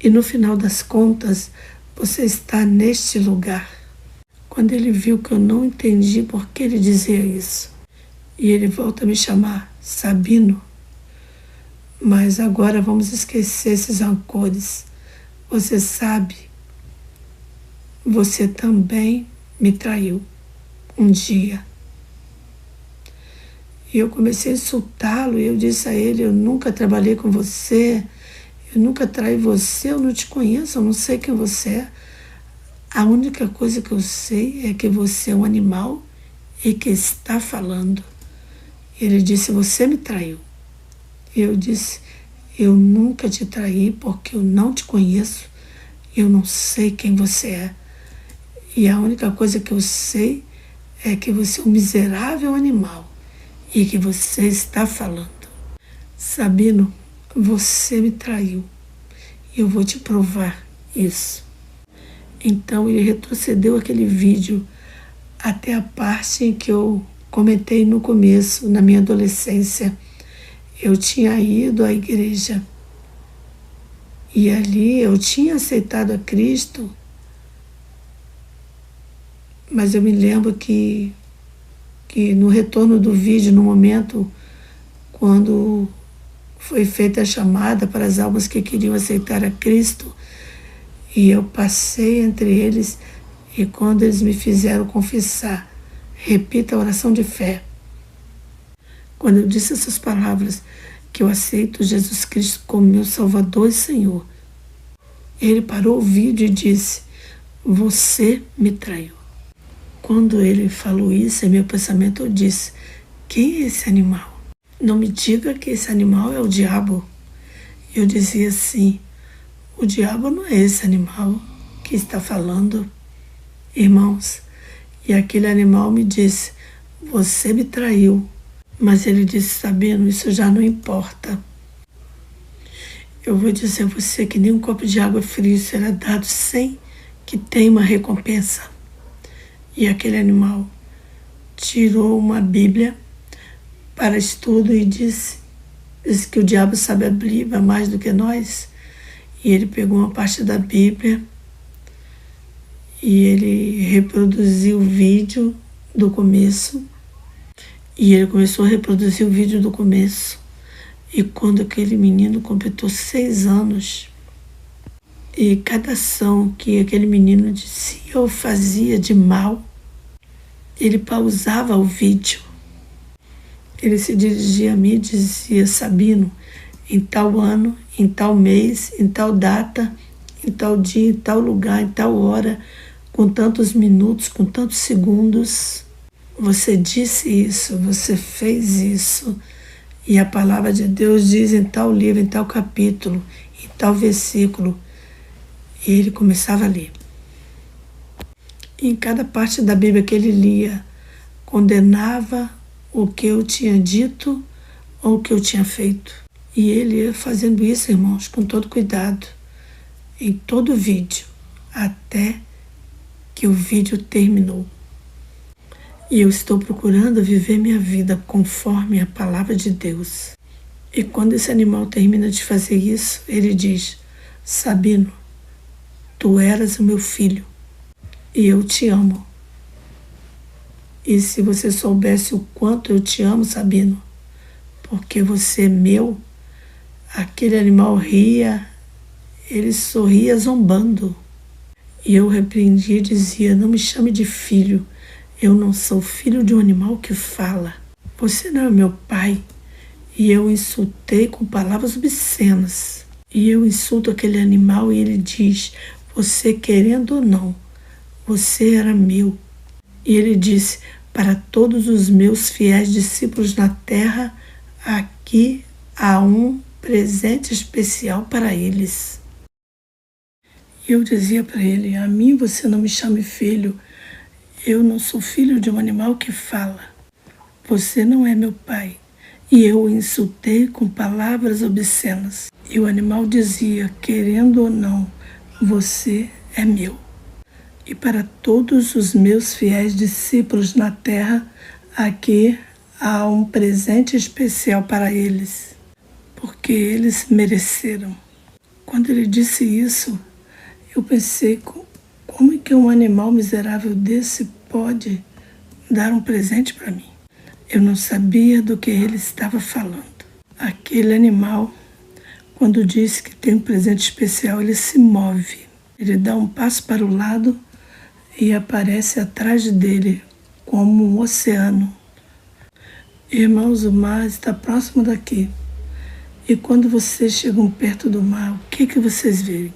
Speaker 1: e no final das contas você está neste lugar. Quando ele viu que eu não entendi por que ele dizia isso, e ele volta a me chamar Sabino, mas agora vamos esquecer esses rancores. Você sabe, você também me traiu um dia. E eu comecei a insultá-lo, e eu disse a ele: eu nunca trabalhei com você, eu nunca traí você, eu não te conheço, eu não sei quem você é. A única coisa que eu sei é que você é um animal e que está falando. Ele disse: você me traiu. Eu disse: eu nunca te traí porque eu não te conheço, eu não sei quem você é. E a única coisa que eu sei é que você é um miserável animal e que você está falando. Sabino, você me traiu. Eu vou te provar isso. Então ele retrocedeu aquele vídeo até a parte em que eu comentei no começo, na minha adolescência. Eu tinha ido à igreja e ali eu tinha aceitado a Cristo, mas eu me lembro que no retorno do vídeo, no momento quando foi feita a chamada para as almas que queriam aceitar a Cristo, e eu passei entre eles, e quando eles me fizeram confessar, repita a oração de fé. Quando eu disse essas palavras, que eu aceito Jesus Cristo como meu Salvador e Senhor, ele parou o vídeo e disse: você me traiu. Quando ele falou isso, em meu pensamento eu disse: quem é esse animal? Não me diga que esse animal é o diabo. Eu dizia assim: o diabo não é esse animal que está falando, irmãos. E aquele animal me disse: você me traiu. Mas ele disse: Sabino, isso já não importa. Eu vou dizer a você que nem um copo de água fria será dado sem que tenha uma recompensa. E aquele animal tirou uma Bíblia para estudo e disse que o diabo sabe a Bíblia mais do que nós. E ele pegou uma parte da Bíblia e ele reproduziu o vídeo do começo. E ele começou a reproduzir o vídeo do começo. E quando aquele menino completou 6 anos, e cada ação que aquele menino dizia ou fazia de mal, ele pausava o vídeo. Ele se dirigia a mim e dizia: Sabino, em tal ano, em tal mês, em tal data, em tal dia, em tal lugar, em tal hora, com tantos minutos, com tantos segundos, você disse isso, você fez isso. E a palavra de Deus diz em tal livro, em tal capítulo, em tal versículo. E ele começava a ler. E em cada parte da Bíblia que ele lia, condenava o que eu tinha dito ou o que eu tinha feito. E ele ia fazendo isso, irmãos, com todo cuidado, em todo o vídeo, até que o vídeo terminou. E eu estou procurando viver minha vida conforme a palavra de Deus. E quando esse animal termina de fazer isso, ele diz: Sabino, tu eras o meu filho e eu te amo. E se você soubesse o quanto eu te amo, Sabino, porque você é meu, aquele animal ria, ele sorria zombando. E eu repreendia e dizia: não me chame de filho. Eu não sou filho de um animal que fala. Você não é meu pai. E eu insultei com palavras obscenas. E eu insulto aquele animal e ele diz: você querendo ou não, você era meu. E ele disse: para todos os meus fiéis discípulos na terra, aqui há um presente especial para eles. E eu dizia para ele: a mim você não me chame filho. Eu não sou filho de um animal que fala. Você não é meu pai. E eu o insultei com palavras obscenas. E o animal dizia: querendo ou não, você é meu. E para todos os meus fiéis discípulos na terra, aqui há um presente especial para eles, porque eles mereceram. Quando ele disse isso, eu pensei: como é que um animal miserável desse pode dar um presente para mim? Eu não sabia do que ele estava falando. Aquele animal, quando diz que tem um presente especial, ele se move. Ele dá um passo para o lado e aparece atrás dele como um oceano. Irmãos, o mar está próximo daqui. E quando vocês chegam perto do mar, o que vocês veem?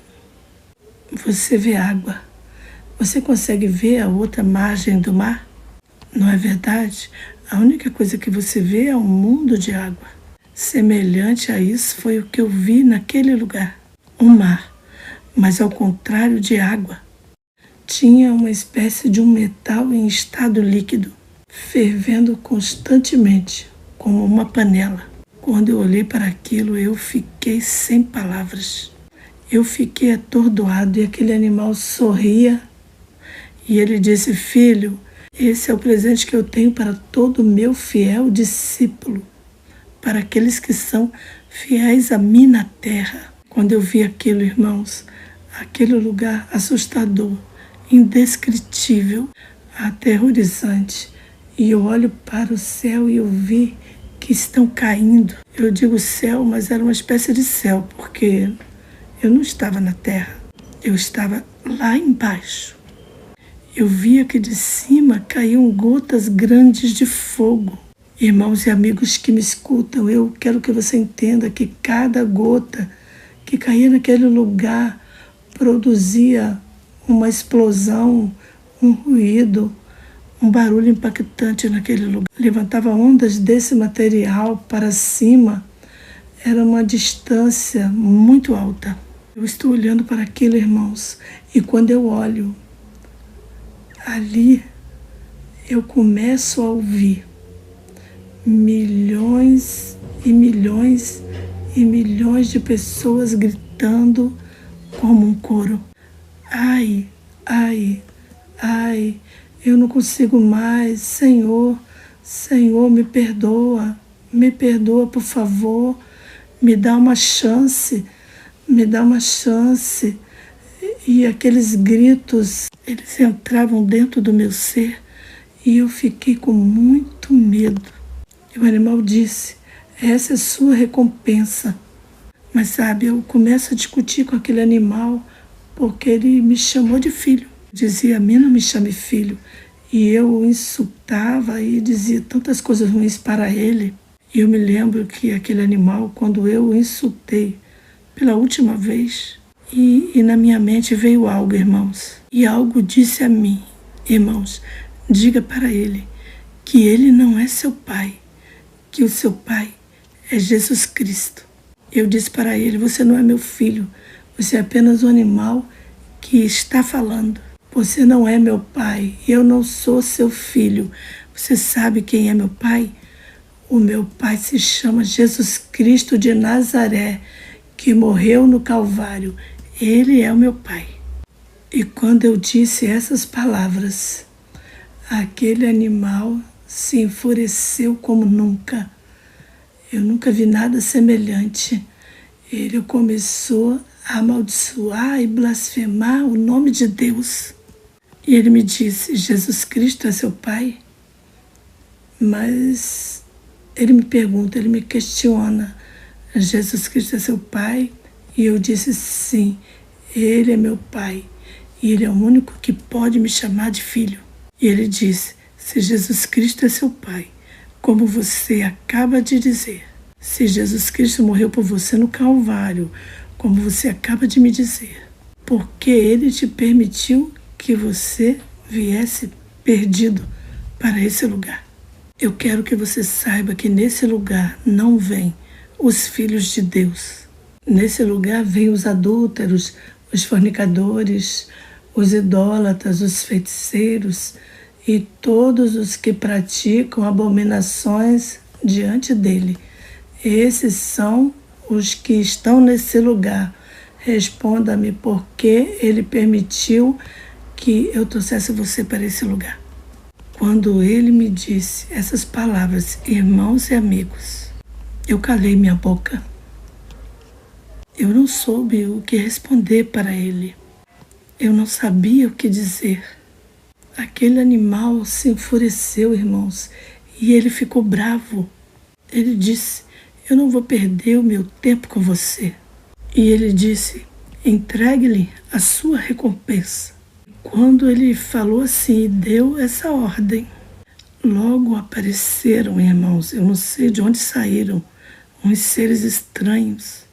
Speaker 1: Você vê água. Você consegue ver a outra margem do mar? Não é verdade? A única coisa que você vê é um mundo de água. Semelhante a isso foi o que eu vi naquele lugar. Um mar, mas ao contrário de água. Tinha uma espécie de um metal em estado líquido, fervendo constantemente, como uma panela. Quando eu olhei para aquilo, eu fiquei sem palavras. Eu fiquei atordoado e aquele animal sorria. E ele disse: filho, esse é o presente que eu tenho para todo meu fiel discípulo, para aqueles que são fiéis a mim na terra. Quando eu vi aquilo, irmãos, aquele lugar assustador, indescritível, aterrorizante, e eu olho para o céu e eu vi que estão caindo. Eu digo céu, mas era uma espécie de céu, porque eu não estava na terra, eu estava lá embaixo. Eu via que de cima caíam gotas grandes de fogo. Irmãos e amigos que me escutam, eu quero que você entenda que cada gota que caía naquele lugar produzia uma explosão, um ruído, um barulho impactante naquele lugar. Levantava ondas desse material para cima. Era uma distância muito alta. Eu estou olhando para aquilo, irmãos, e quando eu olho, ali eu começo a ouvir milhões e milhões e milhões de pessoas gritando como um coro. Ai, ai, ai, eu não consigo mais, Senhor, Senhor, me perdoa, por favor, me dá uma chance, me dá uma chance. E aqueles gritos, eles entravam dentro do meu ser e eu fiquei com muito medo. E o animal disse: essa é sua recompensa. Mas sabe, eu começo a discutir com aquele animal porque ele me chamou de filho. Dizia: a mim não me chame filho. E eu o insultava e dizia tantas coisas ruins para ele. E eu me lembro que aquele animal, quando eu o insultei pela última vez, e na minha mente veio algo, irmãos. E algo disse a mim: irmãos, diga para ele que ele não é seu pai, que o seu pai é Jesus Cristo. Eu disse para ele: você não é meu filho, você é apenas um animal que está falando. Você não é meu pai, eu não sou seu filho. Você sabe quem é meu pai? O meu pai se chama Jesus Cristo de Nazaré, que morreu no Calvário. Ele é o meu pai. E quando eu disse essas palavras, aquele animal se enfureceu como nunca. Eu nunca vi nada semelhante. Ele começou a amaldiçoar e blasfemar o nome de Deus. E ele me disse: Jesus Cristo é seu pai? Mas ele me pergunta, ele me questiona: Jesus Cristo é seu pai? E eu disse: sim, ele é meu pai. E ele é o único que pode me chamar de filho. E ele disse: se Jesus Cristo é seu pai, como você acaba de dizer, se Jesus Cristo morreu por você no Calvário, como você acaba de me dizer, por que ele te permitiu que você viesse perdido para esse lugar? Eu quero que você saiba que nesse lugar não vêm os filhos de Deus. Nesse lugar vêm os adúlteros, os fornicadores, os idólatras, os feiticeiros e todos os que praticam abominações diante dele. Esses são os que estão nesse lugar. Responda-me por que ele permitiu que eu trouxesse você para esse lugar. Quando ele me disse essas palavras, irmãos e amigos, eu calei minha boca. Eu não soube o que responder para ele. Eu não sabia o que dizer. Aquele animal se enfureceu, irmãos, e ele ficou bravo. Ele disse: eu não vou perder o meu tempo com você. E ele disse: entregue-lhe a sua recompensa. Quando ele falou assim e deu essa ordem, Logo apareceram, irmãos, eu não sei de onde saíram, uns seres estranhos.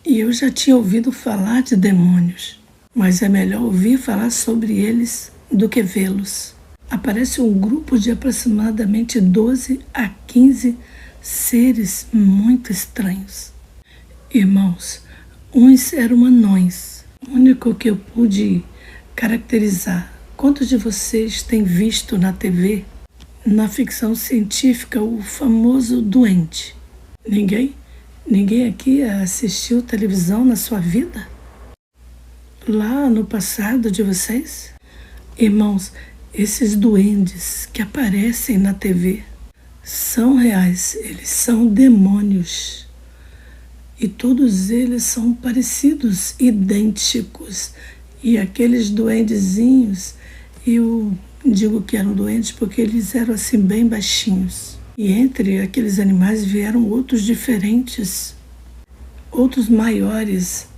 Speaker 1: E eu já tinha ouvido falar de demônios, mas é melhor ouvir falar sobre eles do que vê-los. Aparece um grupo de aproximadamente 12 a 15 seres muito estranhos. Irmãos, uns eram anões, o único que eu pude caracterizar. Quantos de vocês têm visto na TV, na ficção científica, o famoso duende? Ninguém? Ninguém aqui assistiu televisão na sua vida? Lá no passado de vocês? Irmãos, esses duendes que aparecem na TV são reais, eles são demônios. E todos eles são parecidos, idênticos. E aqueles duendezinhos, eu digo que eram duendes porque eles eram assim bem baixinhos. E entre aqueles animais vieram outros diferentes, outros maiores,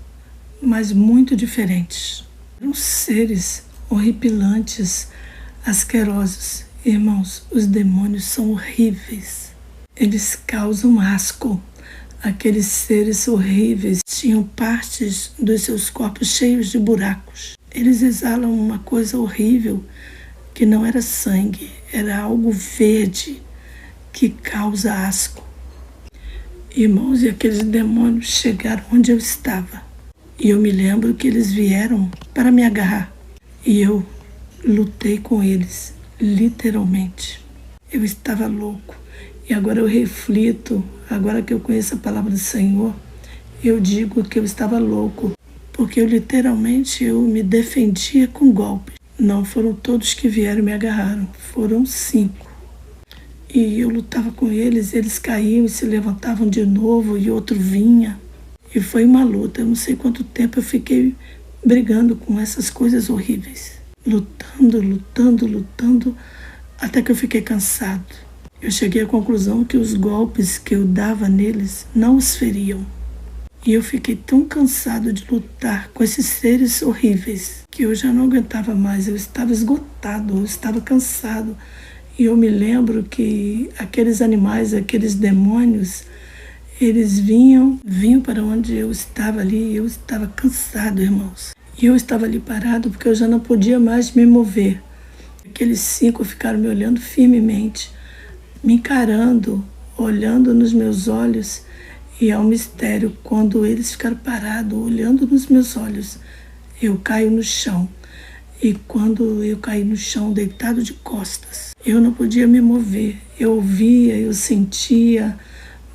Speaker 1: mas muito diferentes. Eram seres horripilantes, asquerosos. Irmãos, os demônios são horríveis. Eles causam asco. Aqueles seres horríveis tinham partes dos seus corpos cheios de buracos. Eles exalam uma coisa horrível que não era sangue, era algo verde que causa asco. Irmãos, e aqueles demônios chegaram onde eu estava. E eu me lembro que eles vieram para me agarrar. E eu lutei com eles, literalmente. Eu estava louco. E agora eu reflito, agora que eu conheço a palavra do Senhor, eu digo que eu estava louco, porque eu me defendia com golpes. Não foram todos que vieram e me agarraram, foram 5. E eu lutava com eles, eles caíam e se levantavam de novo e outro vinha. E foi uma luta, eu não sei quanto tempo eu fiquei brigando com essas coisas horríveis. Lutando, até que eu fiquei cansado. Eu cheguei à conclusão que os golpes que eu dava neles não os feriam. E eu fiquei tão cansado de lutar com esses seres horríveis que eu já não aguentava mais. Eu estava esgotado, eu estava cansado. E eu me lembro que aqueles animais, aqueles demônios, eles vinham para onde eu estava ali. E eu estava cansado, irmãos. E eu estava ali parado porque eu já não podia mais me mover. Aqueles 5 ficaram me olhando firmemente, me encarando, olhando nos meus olhos, e é um mistério, quando eles ficaram parados, olhando nos meus olhos, eu caio no chão. E quando eu caí no chão, deitado de costas, eu não podia me mover. Eu ouvia, eu sentia,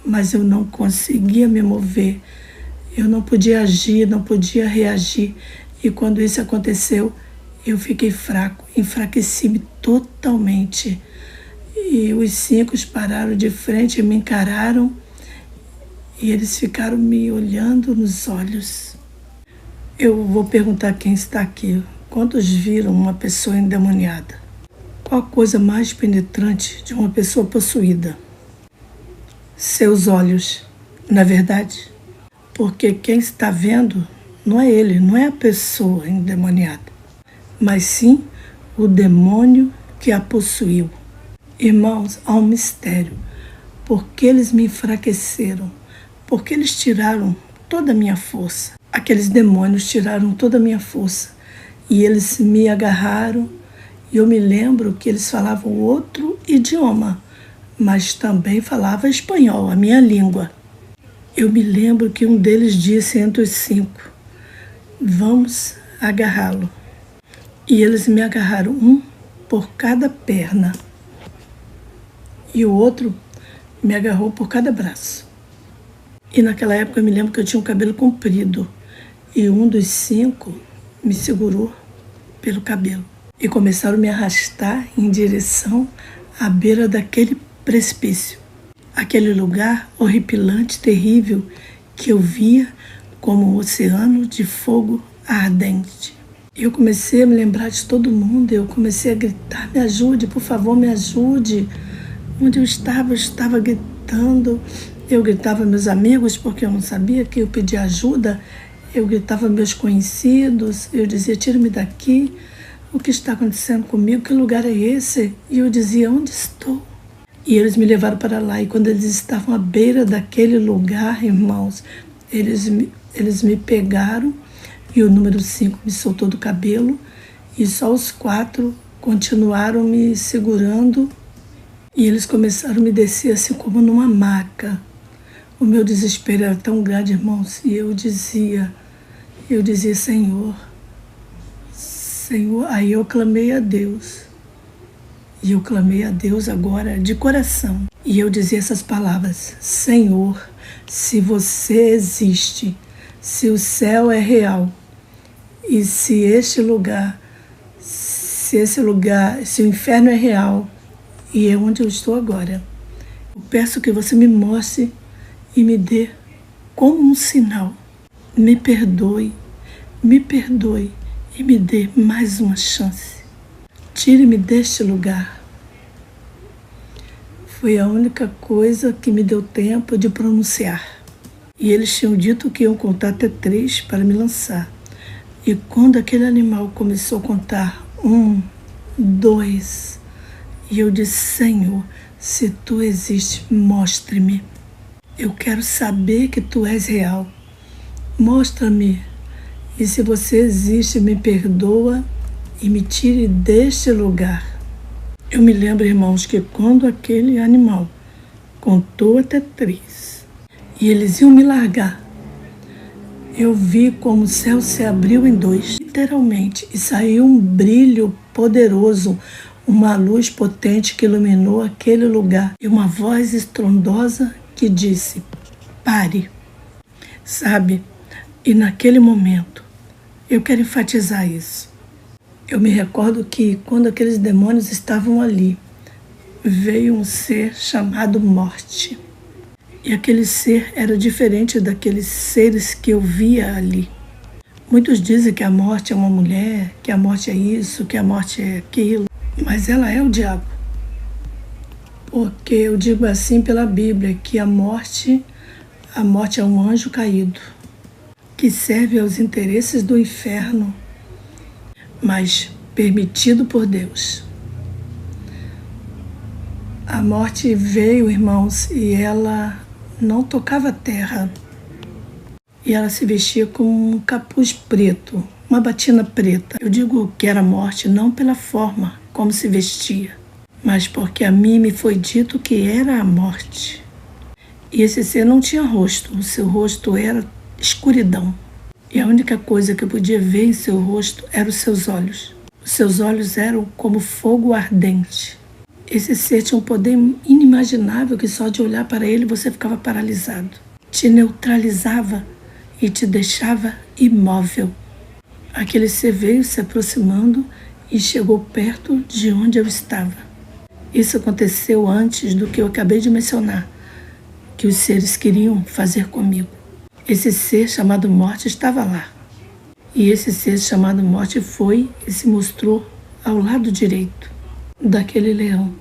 Speaker 1: mas eu não conseguia me mover. Eu não podia agir, não podia reagir. E quando isso aconteceu, eu fiquei fraco, enfraqueci-me totalmente. E os 5 pararam de frente e me encararam, e eles ficaram me olhando nos olhos. Eu vou perguntar quem está aqui. Quantos viram uma pessoa endemoniada? Qual a coisa mais penetrante de uma pessoa possuída? Seus olhos, não é verdade? Porque quem está vendo não é ele, não é a pessoa endemoniada, mas sim o demônio que a possuiu. Irmãos, há um mistério. Porque eles me enfraqueceram? Porque eles tiraram toda a minha força. Aqueles demônios tiraram toda a minha força. E eles me agarraram. E eu me lembro que eles falavam outro idioma, mas também falava espanhol, a minha língua. Eu me lembro que um deles disse entre os 5, vamos agarrá-lo. E eles me agarraram, um por cada perna. E o outro me agarrou por cada braço. E naquela época eu me lembro que eu tinha um cabelo comprido. E um dos 5 me segurou pelo cabelo. E começaram a me arrastar em direção à beira daquele precipício. Aquele lugar horripilante, terrível, que eu via como um oceano de fogo ardente. Eu comecei a me lembrar de todo mundo. Eu comecei a gritar, me ajude, por favor, me ajude. Onde eu estava gritando. Eu gritava meus amigos, porque eu não sabia que eu pedia ajuda. Eu gritava meus conhecidos. Eu dizia, tira-me daqui. o que está acontecendo comigo? Que lugar é esse? E eu dizia, onde estou? E eles me levaram para lá. E quando eles estavam à beira daquele lugar, irmãos, eles me pegaram e o número 5 me soltou do cabelo. E só os 4 continuaram me segurando. E eles começaram a me descer assim como numa maca. O meu desespero era tão grande, irmãos. E eu dizia, Senhor, aí eu clamei a Deus. E eu clamei a Deus agora de coração. E eu dizia essas palavras: Senhor, se você existe, se o céu é real, e se o inferno é real, e é onde eu estou agora, eu peço que você me mostre e me dê como um sinal. Me perdoe e me dê mais uma chance. Tire-me deste lugar. Foi a única coisa que me deu tempo de pronunciar. E eles tinham dito que iam contar até 3 para me lançar. E quando aquele animal começou a contar 1, 2, e eu disse, Senhor, se tu existes, mostre-me. Eu quero saber que tu és real. Mostra-me. E se você existe, me perdoa e me tire deste lugar. Eu me lembro, irmãos, que quando aquele animal contou até 3 e eles iam me largar, eu vi como o céu se abriu em 2, literalmente, e saiu um brilho poderoso, uma luz potente que iluminou aquele lugar e uma voz estrondosa que disse, pare. Sabe, e naquele momento, eu quero enfatizar isso. Eu me recordo que quando aqueles demônios estavam ali, veio um ser chamado morte. E aquele ser era diferente daqueles seres que eu via ali. Muitos dizem que a morte é uma mulher, que a morte é isso, que a morte é aquilo, mas ela é o diabo. Porque eu digo assim pela Bíblia, que a morte é um anjo caído, que serve aos interesses do inferno, mas permitido por Deus. A morte veio, irmãos, e ela não tocava a terra. E ela se vestia com um capuz preto, uma batina preta. Eu digo que era morte não pela forma como se vestia, mas porque a mim me foi dito que era a morte. E esse ser não tinha rosto, o seu rosto era escuridão. E a única coisa que eu podia ver em seu rosto eram os seus olhos. Os seus olhos eram como fogo ardente. Esse ser tinha um poder inimaginável que só de olhar para ele você ficava paralisado. Te neutralizava e te deixava imóvel. Aquele ser veio se aproximando e chegou perto de onde eu estava. Isso aconteceu antes do que eu acabei de mencionar, que os seres queriam fazer comigo. Esse ser chamado morte estava lá. E esse ser chamado morte foi e se mostrou ao lado direito daquele leão.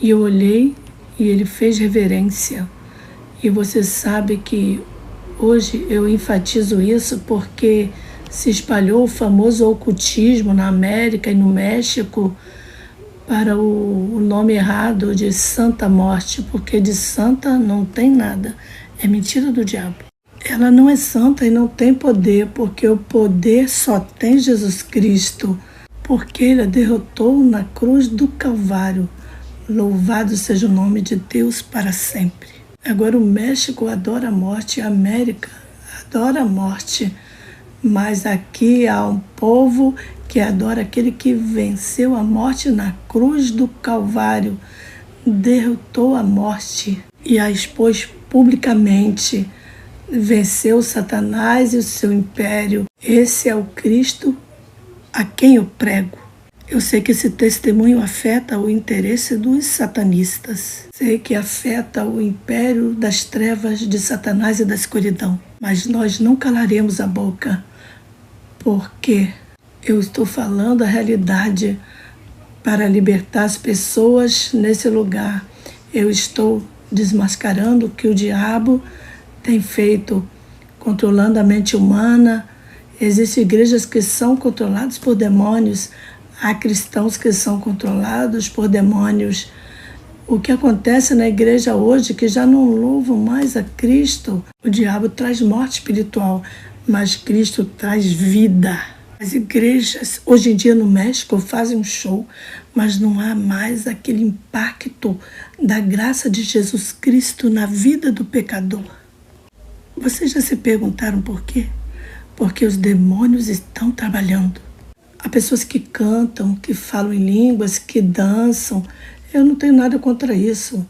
Speaker 1: E eu olhei e ele fez reverência. E você sabe que hoje eu enfatizo isso porque se espalhou o famoso ocultismo na América e no México para o nome errado de Santa Morte, porque de santa não tem nada. É mentira do diabo. Ela não é santa e não tem poder, porque o poder só tem Jesus Cristo, porque Ele a derrotou na cruz do Calvário. Louvado seja o nome de Deus para sempre. Agora o México adora a morte, a América adora a morte, mas aqui há um povo que adora aquele que venceu a morte na cruz do Calvário, derrotou a morte e a expôs publicamente. Venceu Satanás e o seu império. Esse é o Cristo a quem eu prego. Eu sei que esse testemunho afeta o interesse dos satanistas. Sei que afeta o império das trevas de Satanás e da escuridão. Mas nós não calaremos a boca, porque eu estou falando a realidade para libertar as pessoas nesse lugar. Eu estou desmascarando o que o diabo tem feito, controlando a mente humana. Existem igrejas que são controladas por demônios. Há cristãos que são controlados por demônios. O que acontece na igreja hoje, que já não louvam mais a Cristo, o diabo traz morte espiritual, mas Cristo traz vida. As igrejas, hoje em dia no México, fazem um show, mas não há mais aquele impacto da graça de Jesus Cristo na vida do pecador. Vocês já se perguntaram por quê? Porque os demônios estão trabalhando. Há pessoas que cantam, que falam em línguas, que dançam. Eu não tenho nada contra isso.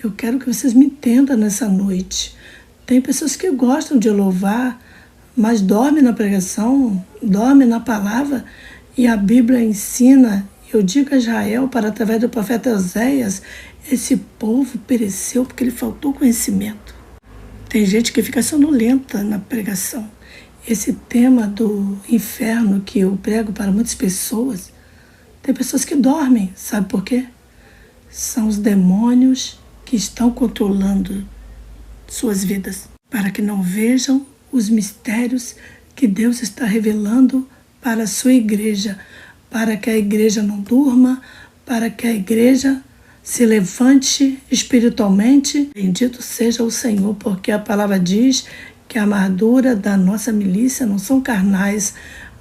Speaker 1: Eu quero que vocês me entendam nessa noite. Tem pessoas que gostam de louvar, mas dormem na pregação, dormem na palavra, e a Bíblia ensina, eu digo a Israel, através do profeta Oséias, esse povo pereceu porque lhe faltou conhecimento. Tem gente que fica sonolenta na pregação. Esse tema do inferno que eu prego para muitas pessoas, tem pessoas que dormem, sabe por quê? São os demônios que estão controlando suas vidas, para que não vejam os mistérios que Deus está revelando para a sua igreja, para que a igreja não durma, para que a igreja se levante espiritualmente. Bendito seja o Senhor, porque a palavra diz que a armadura da nossa milícia não são carnais,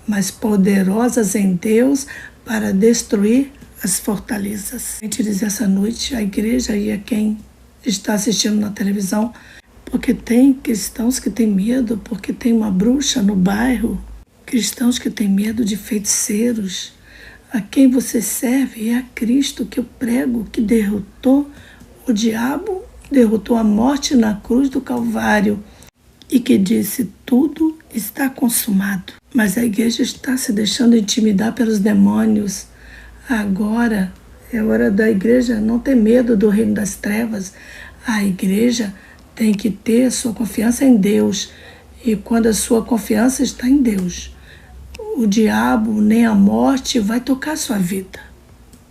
Speaker 1: mas poderosas em Deus para destruir as fortalezas. A gente diz essa noite a igreja e a quem está assistindo na televisão, porque tem cristãos que têm medo, porque tem uma bruxa no bairro, cristãos que têm medo de feiticeiros. A quem você serve é a Cristo que eu prego, que derrotou o diabo, derrotou a morte na cruz do Calvário e que disse: tudo está consumado. Mas a igreja está se deixando intimidar pelos demônios. Agora é hora da igreja não ter medo do reino das trevas. A igreja tem que ter a sua confiança em Deus. E quando a sua confiança está em Deus, o diabo nem a morte vai tocar a sua vida.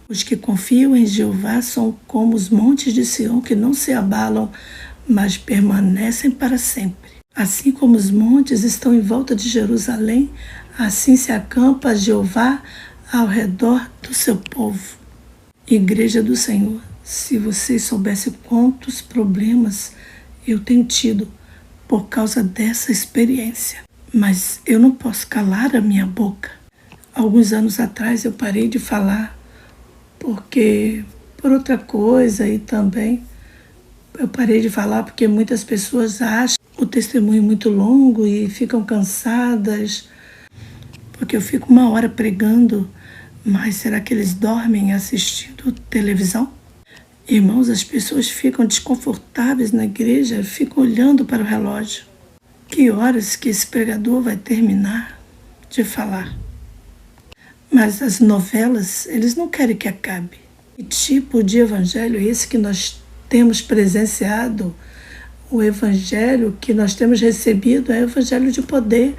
Speaker 1: Os que confiam em Jeová são como os montes de Sião, que não se abalam, mas permanecem para sempre. Assim como os montes estão em volta de Jerusalém, assim se acampa Jeová ao redor do seu povo. Igreja do Senhor, se vocês soubessem quantos problemas eu tenho tido por causa dessa experiência. Mas eu não posso calar a minha boca. Alguns anos atrás eu parei de falar porque por outra coisa, e também eu parei de falar porque muitas pessoas acham o testemunho muito longo e ficam cansadas, porque eu fico 1 hora pregando, mas será que eles dormem assistindo televisão? Irmãos, as pessoas ficam desconfortáveis na igreja, ficam olhando para o relógio. Que horas que esse pregador vai terminar de falar? Mas as novelas, eles não querem que acabe. Que tipo de evangelho é esse que nós temos presenciado? O evangelho que nós temos recebido é o evangelho de poder,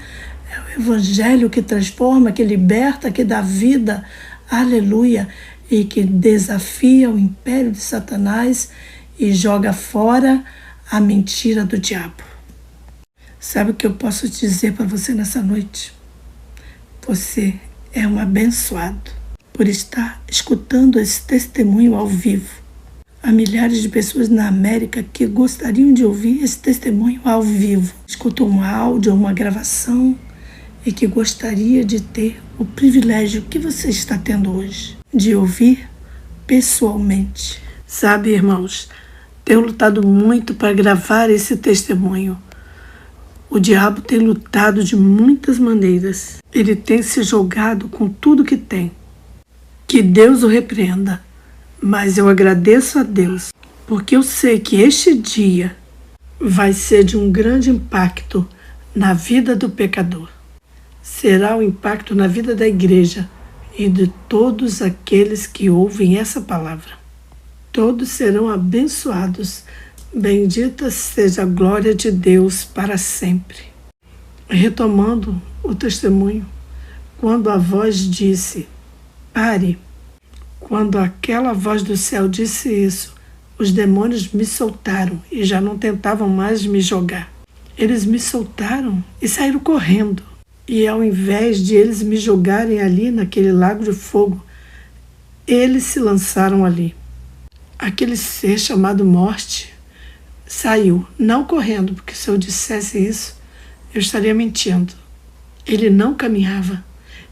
Speaker 1: é o evangelho que transforma, que liberta, que dá vida, aleluia, e que desafia o império de Satanás e joga fora a mentira do diabo. Sabe o que eu posso dizer para você nessa noite? Você é um abençoado por estar escutando esse testemunho ao vivo. Há milhares de pessoas na América que gostariam de ouvir esse testemunho ao vivo. Escutam um áudio ou uma gravação e que gostaria de ter o privilégio que você está tendo hoje, de ouvir pessoalmente. Sabe, irmãos, tenho lutado muito para gravar esse testemunho. O diabo tem lutado de muitas maneiras. Ele tem se jogado com tudo que tem. Que Deus o repreenda. Mas eu agradeço a Deus, porque eu sei que este dia vai ser de um grande impacto na vida do pecador. Será um impacto na vida da igreja e de todos aqueles que ouvem essa palavra. Todos serão abençoados. Bendita seja a glória de Deus para sempre. Retomando o testemunho, quando a voz disse: pare, quando aquela voz do céu disse isso, os demônios me soltaram e já não tentavam mais me jogar. Eles me soltaram e saíram correndo. E ao invés de eles me jogarem ali naquele lago de fogo, eles se lançaram ali. Aquele ser chamado morte saiu, não correndo, porque se eu dissesse isso, eu estaria mentindo. Ele não caminhava,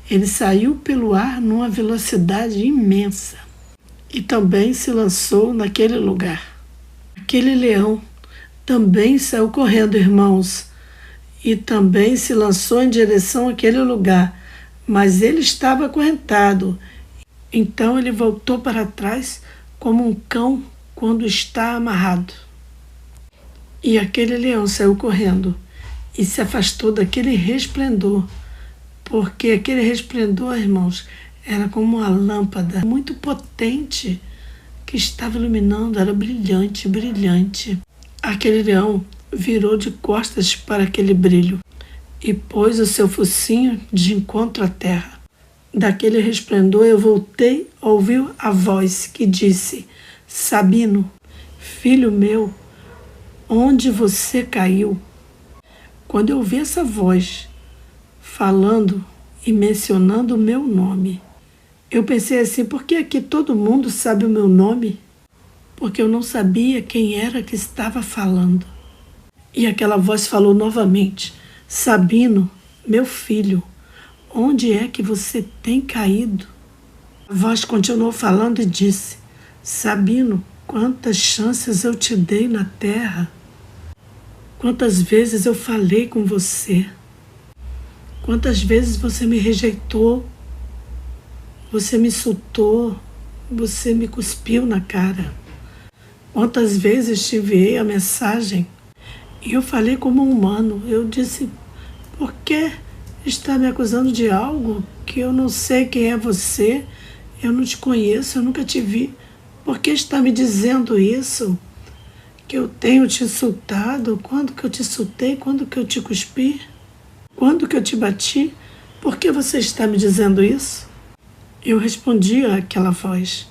Speaker 1: ele saiu pelo ar numa velocidade imensa e também se lançou naquele lugar. Aquele leão também saiu correndo, irmãos, e também se lançou em direção àquele lugar, mas ele estava acorrentado. Então ele voltou para trás como um cão quando está amarrado. E aquele leão saiu correndo e se afastou daquele resplendor, porque aquele resplendor, irmãos, era como uma lâmpada muito potente que estava iluminando, era brilhante, brilhante. Aquele leão virou de costas para aquele brilho e pôs o seu focinho de encontro à terra. Daquele resplendor eu voltei a ouvir a voz que disse: Sabino, filho meu, onde você caiu? Quando eu ouvi essa voz falando e mencionando o meu nome, eu pensei assim: por que aqui todo mundo sabe o meu nome? Porque eu não sabia quem era que estava falando. E aquela voz falou novamente: Sabino, meu filho, onde é que você tem caído? A voz continuou falando e disse: Sabino, quantas chances eu te dei na terra? Quantas vezes eu falei com você? Quantas vezes você me rejeitou? Você me insultou? Você me cuspiu na cara? Quantas vezes te enviei a mensagem e eu falei como um humano? Eu disse: por que está me acusando de algo que eu não sei quem é você? Eu não te conheço, eu nunca te vi. Por que está me dizendo isso? Que eu tenho te insultado? Quando que eu te insultei? Quando que eu te cuspi? Quando que eu te bati? Por que você está me dizendo isso? Eu respondi àquela voz.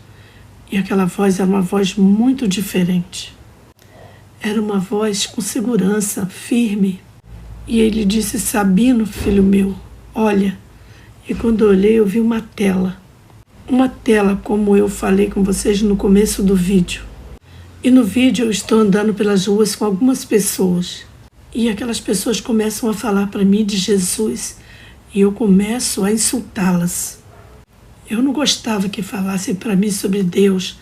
Speaker 1: E aquela voz era uma voz muito diferente. Era uma voz com segurança, firme. E ele disse: Sabino, filho meu, olha. E quando eu olhei, eu vi uma tela. Uma tela como eu falei com vocês no começo do vídeo. E no vídeo eu estou andando pelas ruas com algumas pessoas. E aquelas pessoas começam a falar para mim de Jesus. E eu começo a insultá-las. Eu não gostava que falasse para mim sobre Deus.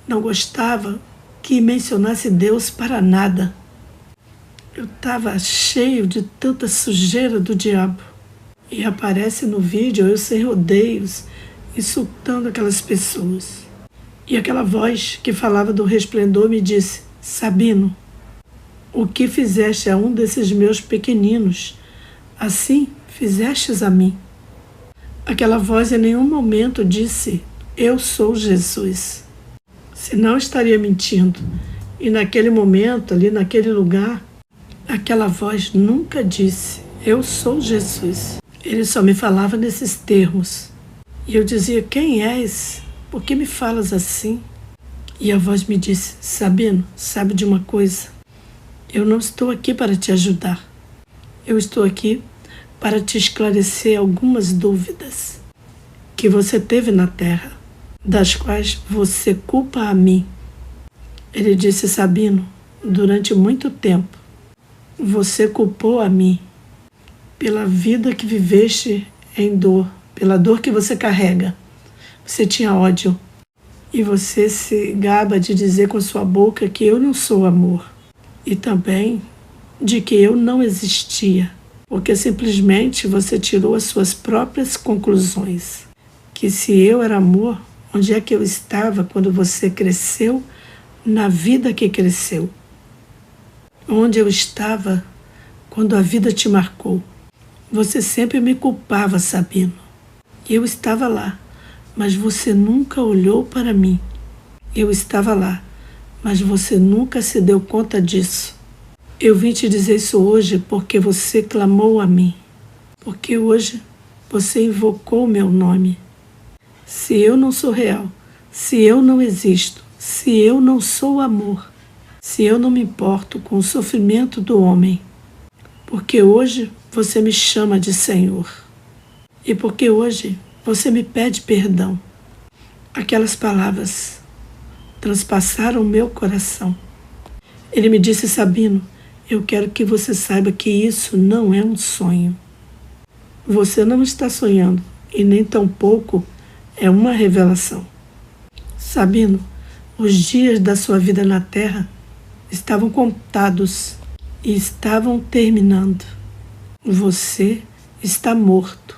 Speaker 1: Não gostava que mencionasse Deus para nada. Eu estava cheio de tanta sujeira do diabo. E aparece no vídeo eu sem rodeios, insultando aquelas pessoas. E aquela voz que falava do resplendor me disse: Sabino, o que fizeste a um desses meus pequeninos, assim fizestes a mim. Aquela voz em nenhum momento disse: eu sou Jesus. Senão estaria mentindo. E naquele momento, ali naquele lugar, aquela voz nunca disse: eu sou Jesus. Ele só me falava nesses termos. E eu dizia: quem és? Por que me falas assim? E a voz me disse: Sabino, sabe de uma coisa? Eu não estou aqui para te ajudar. Eu estou aqui para te esclarecer algumas dúvidas que você teve na terra, das quais você culpa a mim. Ele disse: Sabino, durante muito tempo, você culpou a mim pela vida que viveste em dor, pela dor que você carrega. Você tinha ódio e você se gaba de dizer com sua boca que eu não sou amor e também de que eu não existia, porque simplesmente você tirou as suas próprias conclusões. Que se eu era amor, onde é que eu estava quando você cresceu na vida que cresceu? Onde eu estava quando a vida te marcou? Você sempre me culpava, Sabino. Eu estava lá, mas você nunca olhou para mim. Eu estava lá, mas você nunca se deu conta disso. Eu vim te dizer isso hoje porque você clamou a mim. Porque hoje você invocou o meu nome. Se eu não sou real, se eu não existo, se eu não sou amor, se eu não me importo com o sofrimento do homem, porque hoje você me chama de Senhor. E porque hoje você me pede perdão. Aquelas palavras transpassaram o meu coração. Ele me disse: Sabino, eu quero que você saiba que isso não é um sonho. Você não está sonhando e nem tampouco é uma revelação. Sabino, os dias da sua vida na terra estavam contados e estavam terminando. Você está morto.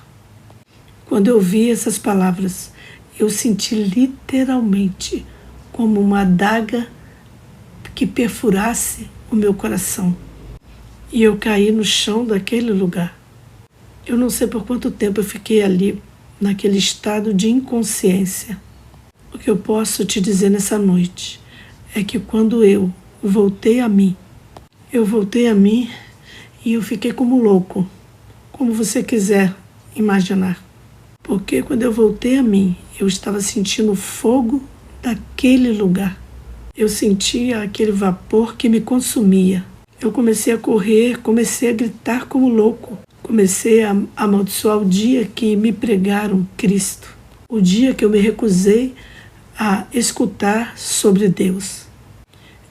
Speaker 1: Quando eu vi essas palavras, eu senti literalmente como uma adaga que perfurasse o meu coração. E eu caí no chão daquele lugar. Eu não sei por quanto tempo eu fiquei ali, naquele estado de inconsciência. O que eu posso te dizer nessa noite é que quando eu voltei a mim e eu fiquei como louco, como você quiser imaginar. Porque quando eu voltei a mim, eu estava sentindo o fogo daquele lugar. Eu sentia aquele vapor que me consumia. Eu comecei a correr, comecei a gritar como louco. Comecei a amaldiçoar o dia que me pregaram Cristo. O dia que eu me recusei a escutar sobre Deus.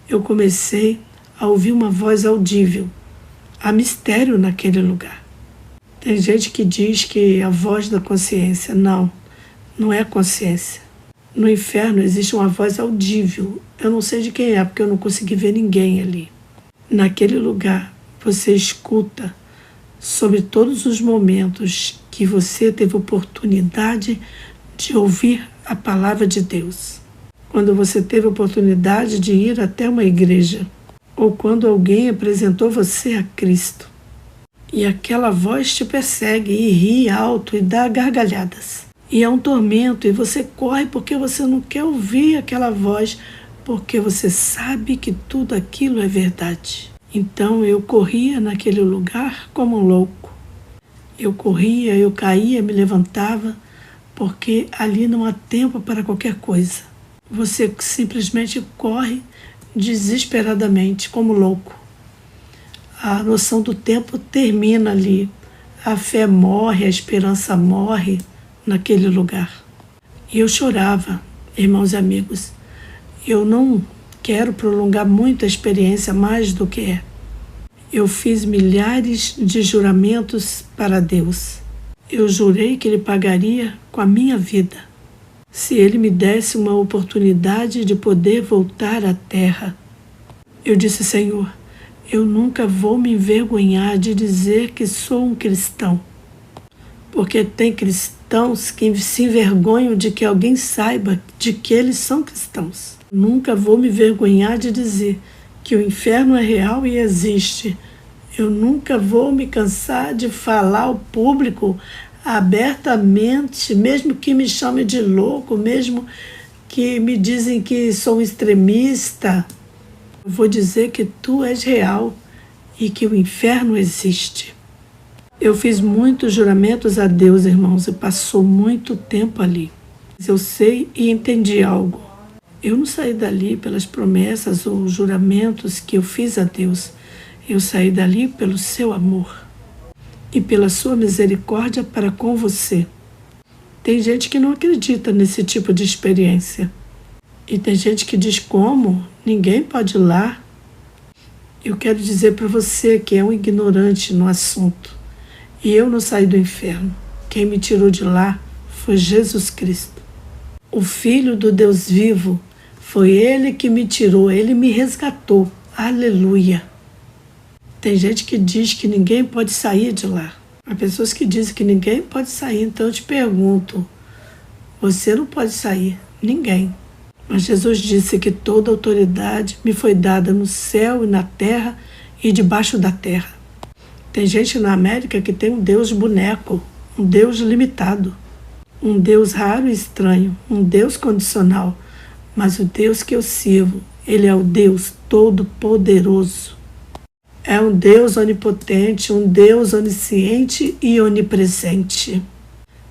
Speaker 1: Eu comecei a ouvir uma voz audível. Há mistério naquele lugar. Tem gente que diz que a voz da consciência. Não, não é consciência. No inferno existe uma voz audível. Eu não sei de quem é, porque eu não consegui ver ninguém ali. Naquele lugar, você escuta sobre todos os momentos que você teve oportunidade de ouvir a palavra de Deus. Quando você teve oportunidade de ir até uma igreja, ou quando alguém apresentou você a Cristo. E aquela voz te persegue e ri alto e dá gargalhadas. E é um tormento e você corre porque você não quer ouvir aquela voz, porque você sabe que tudo aquilo é verdade. Então eu corria naquele lugar como um louco. Eu corria, eu caía, me levantava, porque ali não há tempo para qualquer coisa. Você simplesmente corre desesperadamente, como louco. A noção do tempo termina ali. A fé morre, a esperança morre naquele lugar. E eu chorava, irmãos e amigos. Eu não quero prolongar muito a experiência mais do que é. Eu fiz milhares de juramentos para Deus. Eu jurei que Ele pagaria com a minha vida, se Ele me desse uma oportunidade de poder voltar à terra. Eu disse: Senhor, eu nunca vou me envergonhar de dizer que sou um cristão, porque tem cristãos que se envergonham de que alguém saiba de que eles são cristãos. Nunca vou me envergonhar de dizer que o inferno é real e existe. Eu nunca vou me cansar de falar ao público abertamente, mesmo que me chamem de louco, mesmo que me dizem que sou um extremista. Eu vou dizer que tu és real e que o inferno existe. Eu fiz muitos juramentos a Deus, irmãos, e passou muito tempo ali. Eu sei e entendi algo. Eu não saí dali pelas promessas ou juramentos que eu fiz a Deus. Eu saí dali pelo seu amor e pela sua misericórdia para com você. Tem gente que não acredita nesse tipo de experiência. E tem gente que diz: como? Ninguém pode ir lá. Eu quero dizer para você que é um ignorante no assunto. E eu não saí do inferno. Quem me tirou de lá foi Jesus Cristo. O Filho do Deus vivo. Foi Ele que me tirou, Ele me resgatou. Aleluia! Tem gente que diz que ninguém pode sair de lá. Há pessoas que dizem que ninguém pode sair. Então eu te pergunto, você não pode sair, ninguém. Mas Jesus disse que toda autoridade me foi dada no céu e na terra e debaixo da terra. Tem gente na América que tem um Deus boneco, um Deus limitado, um Deus raro e estranho, um Deus condicional. Mas o Deus que eu sirvo, Ele é o Deus Todo-Poderoso. É um Deus onipotente, um Deus onisciente e onipresente.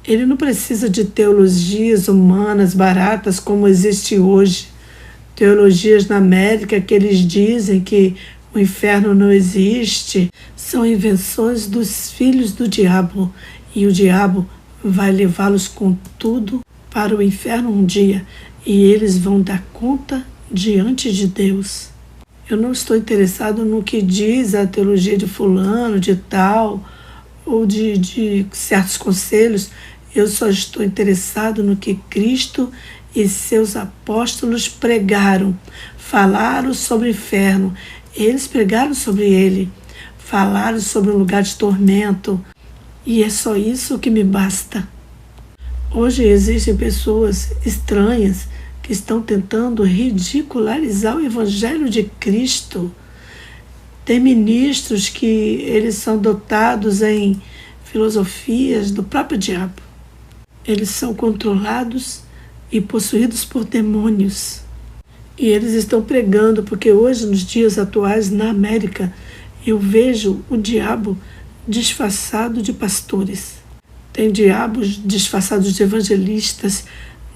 Speaker 1: Ele não precisa de teologias humanas baratas como existe hoje. Teologias na América que eles dizem que O inferno não existe. São invenções dos filhos do diabo. E o diabo vai levá-los com tudo para o inferno um dia. E eles vão dar conta diante de Deus. Eu não estou interessado no que diz a teologia de fulano, de tal, ou de certos conselhos. Eu só estou interessado no que Cristo e seus apóstolos pregaram. Falaram sobre o inferno. Eles pregaram sobre ele. Falaram sobre um lugar de tormento. E é só isso que me basta. Hoje existem pessoas estranhas que estão tentando ridicularizar o Evangelho de Cristo. Tem ministros que eles são dotados em filosofias do próprio diabo. Eles são controlados e possuídos por demônios. E eles estão pregando, porque hoje, nos dias atuais, na América, eu vejo o diabo disfarçado de pastores. Tem diabos disfarçados de evangelistas,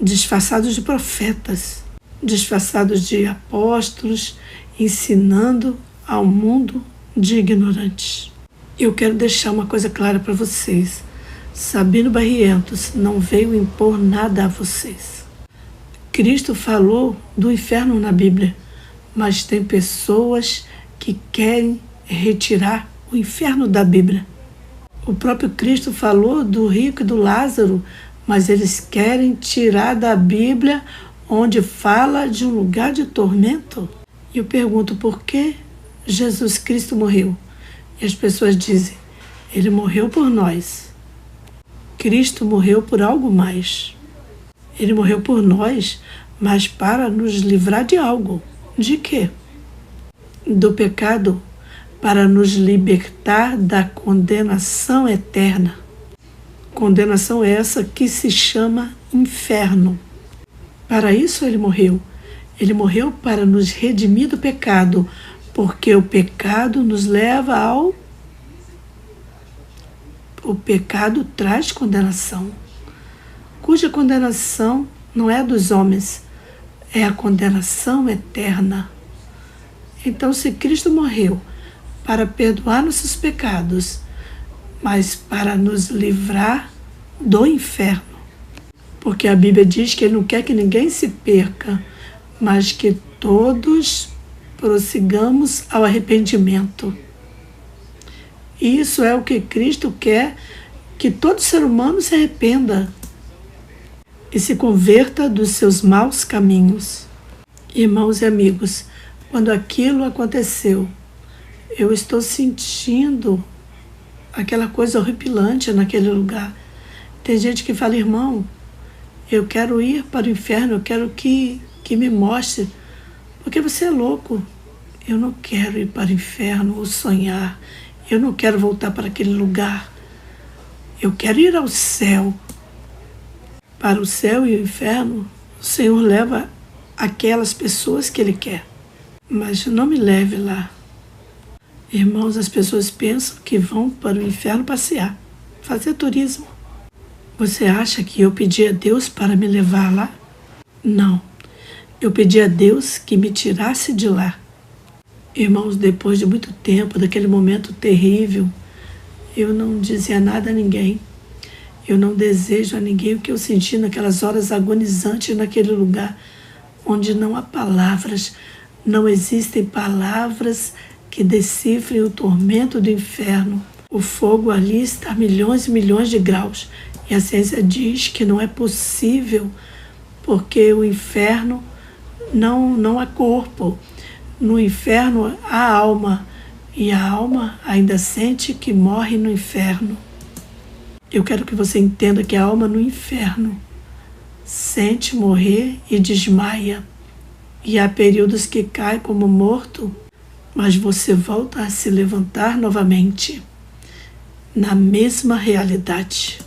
Speaker 1: disfarçados de profetas, disfarçados de apóstolos, ensinando ao mundo de ignorantes. Eu quero deixar uma coisa clara para vocês. Sabino Barrientos não veio impor nada a vocês. Cristo falou do inferno na Bíblia, mas tem pessoas que querem retirar o inferno da Bíblia. O próprio Cristo falou do rico e do Lázaro, mas eles querem tirar da Bíblia onde fala de um lugar de tormento. E eu pergunto, por que Jesus Cristo morreu? E as pessoas dizem, ele morreu por nós. Cristo morreu por algo mais. Ele morreu por nós, mas para nos livrar de algo. De quê? Do pecado, para nos libertar da condenação eterna. Condenação essa que se chama inferno. Para isso ele morreu. Ele morreu para nos redimir do pecado, porque o pecado nos leva ao... O pecado traz condenação, cuja condenação não é dos homens, é a condenação eterna. Então, se Cristo morreu para perdoar nossos pecados, mas para nos livrar do inferno, porque a Bíblia diz que ele não quer que ninguém se perca, mas que todos prossigamos ao arrependimento. Isso é o que Cristo quer, que todo ser humano se arrependa e se converta dos seus maus caminhos. Irmãos e amigos, quando aquilo aconteceu, eu estou sentindo aquela coisa horripilante naquele lugar. Tem gente que fala, irmão, eu quero ir para o inferno, eu quero que me mostre, porque você é louco. Eu não quero ir para o inferno ou sonhar. Eu não quero voltar para aquele lugar. Eu quero ir ao céu. Para o céu e o inferno, o Senhor leva aquelas pessoas que Ele quer. Mas não me leve lá. Irmãos, as pessoas pensam que vão para o inferno passear, fazer turismo. Você acha que eu pedi a Deus para me levar lá? Não. Eu pedi a Deus que me tirasse de lá. Irmãos, depois de muito tempo, daquele momento terrível, eu não dizia nada a ninguém. Eu não desejo a ninguém o que eu senti naquelas horas agonizantes naquele lugar, onde não há palavras, não existem palavras que decifrem o tormento do inferno. O fogo ali está a milhões e milhões de graus, e a ciência diz que não é possível, porque o inferno não há corpo. No inferno há alma, e a alma ainda sente que morre no inferno. Eu quero que você entenda que a alma no inferno sente morrer e desmaia. E há períodos que cai como morto, mas você volta a se levantar novamente, na mesma realidade.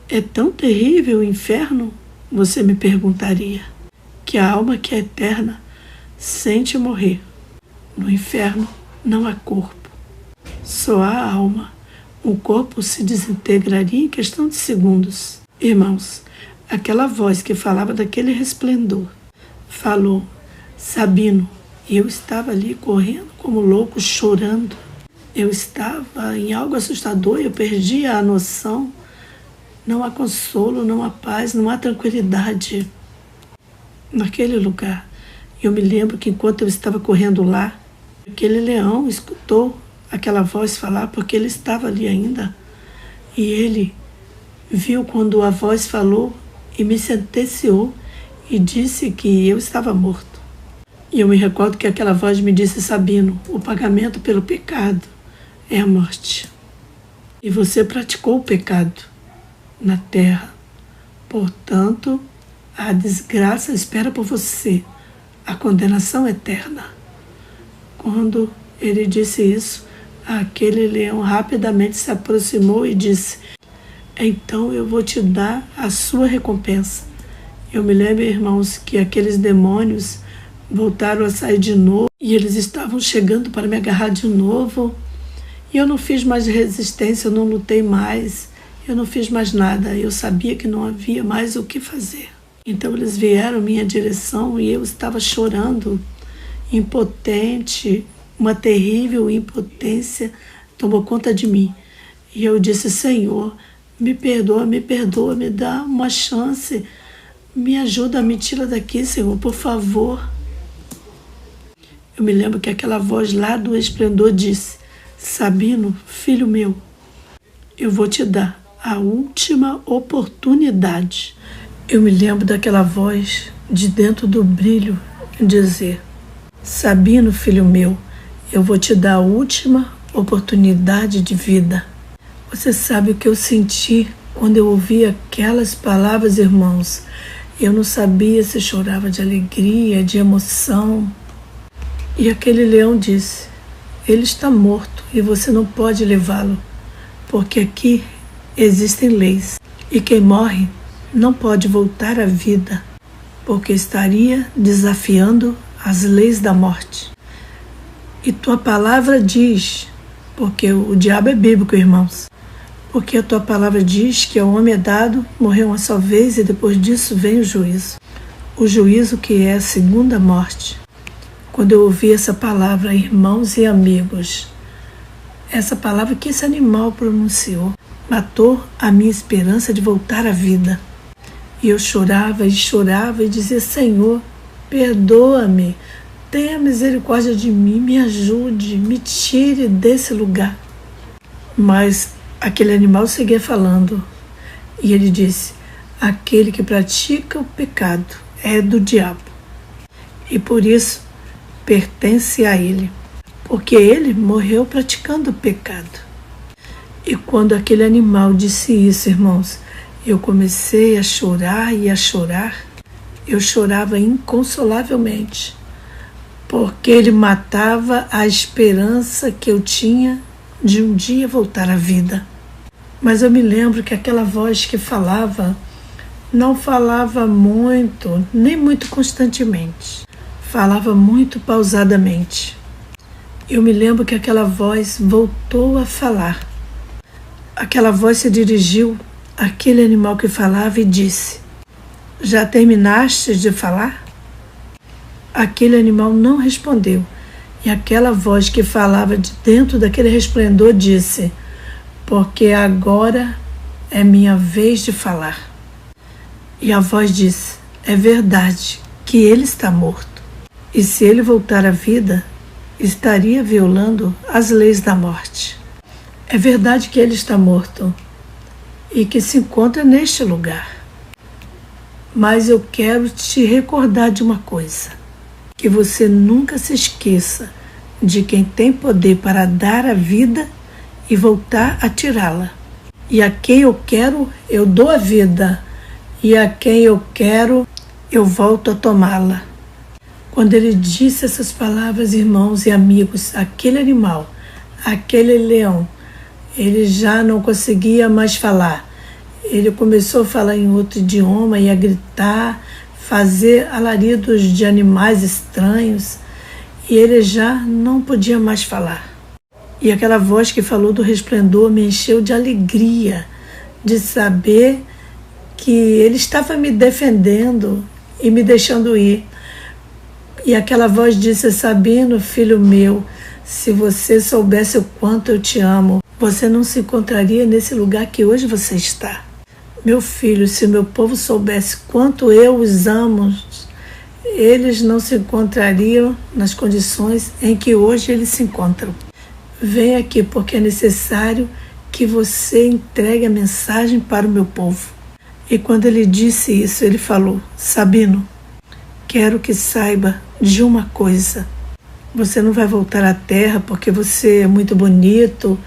Speaker 1: É tão terrível o inferno, você me perguntaria, que a alma que é eterna sente morrer. No inferno não há corpo, só há alma. O corpo se desintegraria em questão de segundos. Irmãos, aquela voz que falava daquele resplendor falou, Sabino, E eu estava ali correndo como louco, chorando. Eu estava em algo assustador, eu perdi a noção. Não há consolo, não há paz, não há tranquilidade naquele lugar. Eu me lembro que enquanto eu estava correndo lá, aquele leão escutou aquela voz falar, porque ele estava ali ainda. E ele viu quando a voz falou e me sentenciou e disse que eu estava morto. E eu me recordo que aquela voz me disse: Sabino, o pagamento pelo pecado é a morte. E você praticou o pecado na terra. Portanto, a desgraça espera por você, a condenação eterna. Quando ele disse isso, aquele leão rapidamente se aproximou e disse: então eu vou te dar a sua recompensa. Eu me lembro, irmãos, que aqueles demônios voltaram a sair de novo e eles estavam chegando para me agarrar de novo. E eu não fiz mais resistência, eu não lutei mais, eu não fiz mais nada. Eu sabia que não havia mais o que fazer. Então eles vieram em minha direção e eu estava chorando, impotente. Uma terrível impotência tomou conta de mim. E eu disse: Senhor, me perdoa, me dá uma chance. Me ajuda, me tira daqui, Senhor, por favor. Eu me lembro que aquela voz lá do esplendor disse: Sabino, filho meu, eu vou te dar a última oportunidade. Eu me lembro daquela voz de dentro do brilho dizer: Sabino, filho meu, eu vou te dar a última oportunidade de vida. Você sabe o que eu senti quando eu ouvi aquelas palavras, irmãos? Eu não sabia se chorava de alegria, de emoção. E aquele leão disse: ele está morto e você não pode levá-lo, porque aqui existem leis. E quem morre não pode voltar à vida, porque estaria desafiando as leis da morte. E tua palavra diz, porque o diabo é bíblico, irmãos, porque a tua palavra diz que ao homem é dado morrer uma só vez e depois disso vem o juízo. O juízo que é a segunda morte. Quando eu ouvi essa palavra, irmãos e amigos, essa palavra que esse animal pronunciou, matou a minha esperança de voltar à vida. E eu chorava e dizia: Senhor, perdoa-me, tenha misericórdia de mim, me ajude, me tire desse lugar. Mas aquele animal seguia falando, e ele disse: aquele que pratica o pecado é do diabo, e por isso pertence a ele, porque ele morreu praticando o pecado. E quando aquele animal disse isso, irmãos, eu comecei a chorar e a chorar. Eu chorava inconsolavelmente, porque ele matava a esperança que eu tinha de um dia voltar à vida. Mas eu me lembro que aquela voz que falava, não falava muito, nem muito constantemente. Falava muito pausadamente. Eu me lembro que aquela voz voltou a falar. Aquela voz se dirigiu àquele animal que falava e disse: já terminaste de falar? Aquele animal não respondeu. E aquela voz que falava de dentro daquele resplendor disse: porque agora é minha vez de falar. E a voz disse: é verdade que ele está morto. E se ele voltar à vida, estaria violando as leis da morte. É verdade que ele está morto e que se encontra neste lugar. Mas eu quero te recordar de uma coisa: que você nunca se esqueça de quem tem poder para dar a vida e voltar a tirá-la. E a quem eu quero, eu dou a vida, e a quem eu quero, eu volto a tomá-la. Quando ele disse essas palavras, irmãos e amigos, aquele animal, aquele leão, ele já não conseguia mais falar. Ele começou a falar em outro idioma e a gritar, fazer alaridos de animais estranhos, e ele já não podia mais falar. E aquela voz que falou do resplendor me encheu de alegria, de saber que ele estava me defendendo e me deixando ir. E aquela voz disse: Sabino, filho meu, se você soubesse o quanto eu te amo, você não se encontraria nesse lugar que hoje você está. Meu filho, se o meu povo soubesse quanto eu os amo, eles não se encontrariam nas condições em que hoje eles se encontram. Vem aqui, porque é necessário que você entregue a mensagem para o meu povo. E quando ele disse isso, ele falou: Sabino, quero que saiba de uma coisa. Você não vai voltar à terra porque você é muito bonito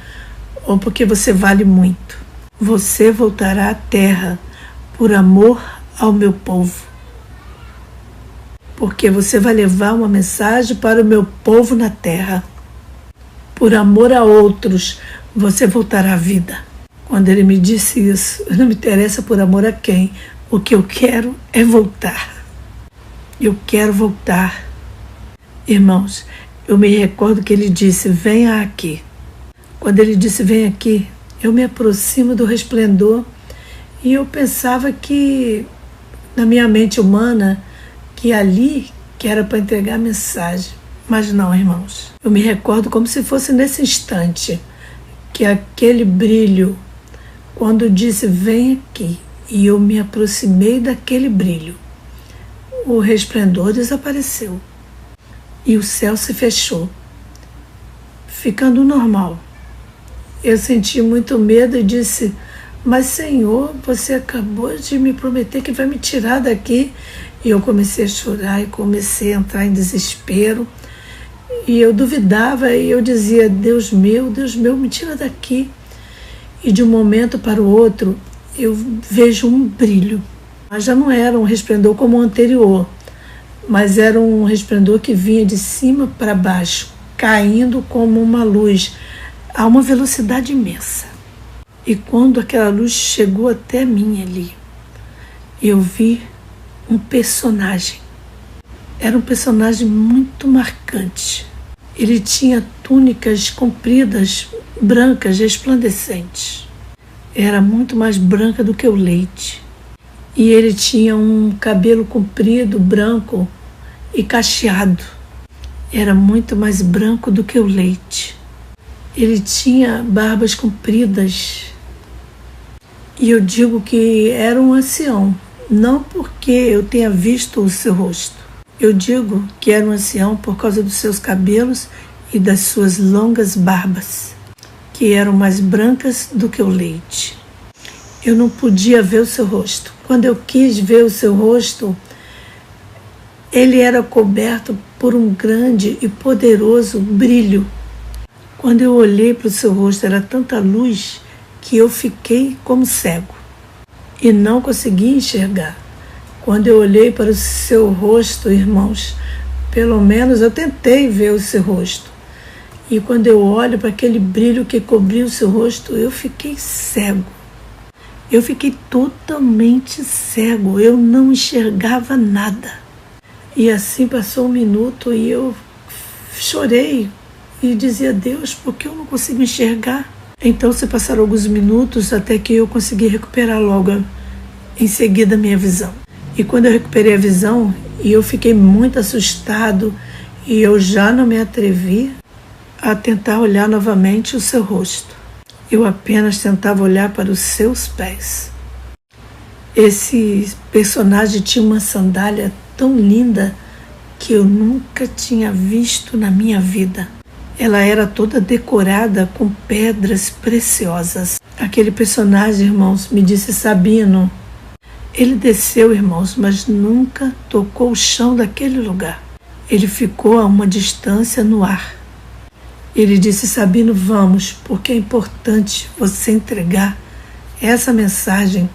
Speaker 1: ou porque você vale muito. Você voltará à terra por amor ao meu povo. Porque você vai levar uma mensagem para o meu povo na terra. Por amor a outros, você voltará à vida. Quando ele me disse isso, não me interessa por amor a quem. O que eu quero é voltar. Eu quero voltar. Irmãos, eu me recordo que ele disse: venha aqui. Quando ele disse: vem aqui, eu me aproximo do resplendor e eu pensava que, na minha mente humana, que ali que era para entregar a mensagem. Mas não, irmãos. Eu me recordo como se fosse nesse instante que aquele brilho, quando disse: vem aqui, e eu me aproximei daquele brilho, o resplendor desapareceu e o céu se fechou, ficando normal. Eu senti muito medo e disse: mas Senhor, você acabou de me prometer que vai me tirar daqui. E eu comecei a chorar e comecei a entrar em desespero. E eu duvidava e eu dizia: Deus meu, me tira daqui. E de um momento para o outro eu vejo um brilho. Mas já não era um resplendor como o anterior, mas era um resplendor que vinha de cima para baixo, caindo como uma luz a uma velocidade imensa. E quando aquela luz chegou até mim ali, eu vi um personagem. Era um personagem muito marcante. Ele tinha túnicas compridas, brancas, resplandecentes. Era muito mais branca do que o leite. E ele tinha um cabelo comprido, branco e cacheado. Era muito mais branco do que o leite. Ele tinha barbas compridas. E eu digo que era um ancião, não porque eu tenha visto o seu rosto. Eu digo que era um ancião por causa dos seus cabelos e das suas longas barbas, que eram mais brancas do que o leite. Eu não podia ver o seu rosto. Quando eu quis ver o seu rosto, ele era coberto por um grande e poderoso brilho. Quando eu olhei para o seu rosto, era tanta luz que eu fiquei como cego e não consegui enxergar. Quando eu olhei para o seu rosto, irmãos, pelo menos eu tentei ver o seu rosto. E quando eu olho para aquele brilho que cobriu o seu rosto, eu fiquei cego. Eu fiquei totalmente cego, eu não enxergava nada. E assim passou um minuto e eu chorei e dizia: Deus, por que eu não consigo enxergar? Então se passaram alguns minutos até que eu consegui recuperar logo em seguida a minha visão. E quando eu recuperei a visão, e eu fiquei muito assustado e eu já não me atrevi a tentar olhar novamente o seu rosto. Eu apenas tentava olhar para os seus pés. Esse personagem tinha uma sandália tão linda que eu nunca tinha visto na minha vida. Ela era toda decorada com pedras preciosas. Aquele personagem, irmãos, me disse: Sabino. Ele desceu, irmãos, mas nunca tocou o chão daquele lugar. Ele ficou a uma distância no ar. Ele disse: Sabino, vamos, porque é importante você entregar essa mensagem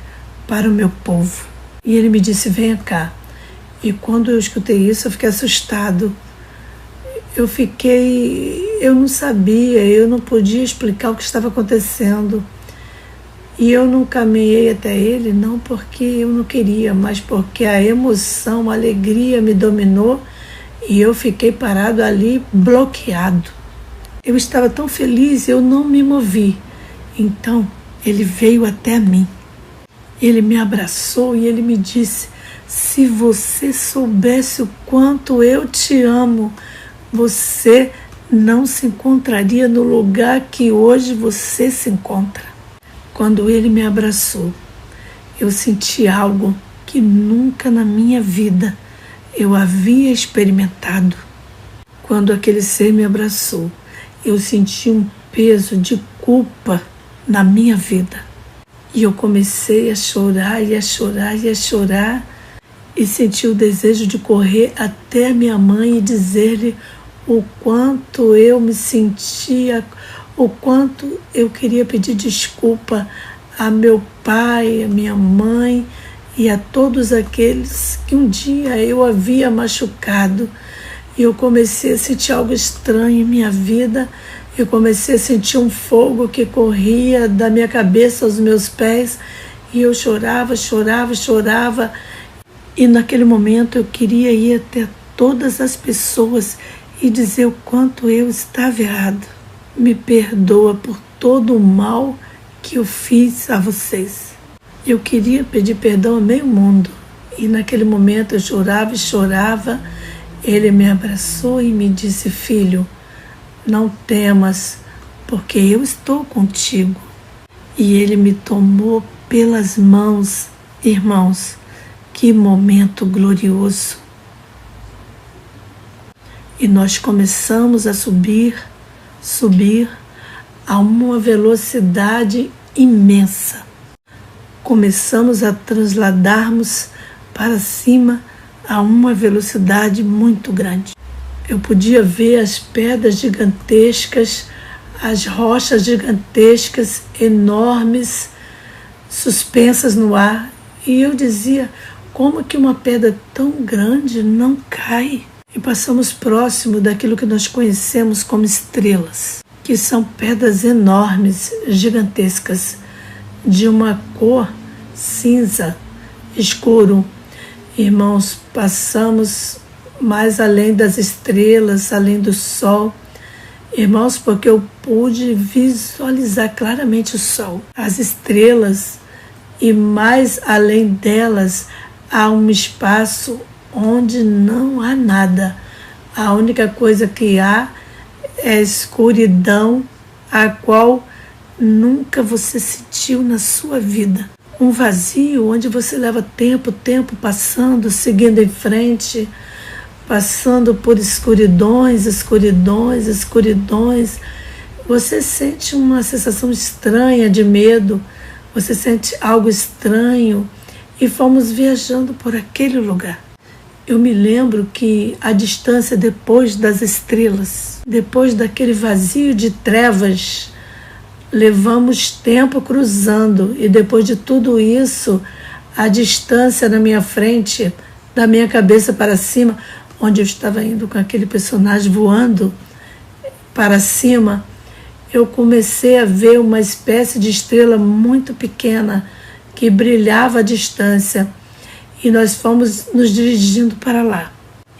Speaker 1: para o meu povo. E ele me disse: venha cá. E quando eu escutei isso, eu fiquei assustado. Eu não sabia, eu não podia explicar o que estava acontecendo. E eu não caminhei até ele, não porque eu não queria, mas porque a emoção, a alegria me dominou e eu fiquei parado ali, bloqueado. Eu estava tão feliz, eu não me movi. Então, ele veio até mim. Ele me abraçou e ele me disse: Se você soubesse o quanto eu te amo, você não se encontraria no lugar que hoje você se encontra. Quando ele me abraçou, eu senti algo que nunca na minha vida eu havia experimentado. Quando aquele ser me abraçou, eu senti um peso de culpa na minha vida. E eu comecei a chorar e a chorar e a chorar e senti o desejo de correr até a minha mãe e dizer-lhe o quanto eu me sentia, o quanto eu queria pedir desculpa a meu pai, a minha mãe e a todos aqueles que um dia eu havia machucado. E eu comecei a sentir algo estranho em minha vida. Eu comecei a sentir um fogo que corria da minha cabeça aos meus pés. E eu chorava, chorava, chorava. E naquele momento eu queria ir até todas as pessoas e dizer o quanto eu estava errado. Me perdoa por todo o mal que eu fiz a vocês. Eu queria pedir perdão a meio mundo. E naquele momento eu chorava e chorava. Ele me abraçou e me disse: filho, não temas, porque eu estou contigo. E ele me tomou pelas mãos. Irmãos, que momento glorioso. E nós começamos a subir a uma velocidade imensa. Começamos a transladarmos para cima a uma velocidade muito grande. Eu podia ver as pedras gigantescas, as rochas gigantescas, enormes, suspensas no ar. E eu dizia, como que uma pedra tão grande não cai? E passamos próximo daquilo que nós conhecemos como estrelas, que são pedras enormes, gigantescas, de uma cor cinza, escuro. Irmãos, passamos mais além das estrelas, além do sol. Irmãos, porque eu pude visualizar claramente o sol, as estrelas, e mais além delas há um espaço onde não há nada. A única coisa que há é a escuridão, a qual nunca você sentiu na sua vida. Um vazio onde você leva tempo passando, seguindo em frente, passando por escuridões. Você sente uma sensação estranha de medo, você sente algo estranho, e fomos viajando por aquele lugar. Eu me lembro que a distância depois das estrelas, depois daquele vazio de trevas, levamos tempo cruzando, e depois de tudo isso, a distância na minha frente, da minha cabeça para cima, onde eu estava indo com aquele personagem voando para cima, eu comecei a ver uma espécie de estrela muito pequena que brilhava à distância, e nós fomos nos dirigindo para lá.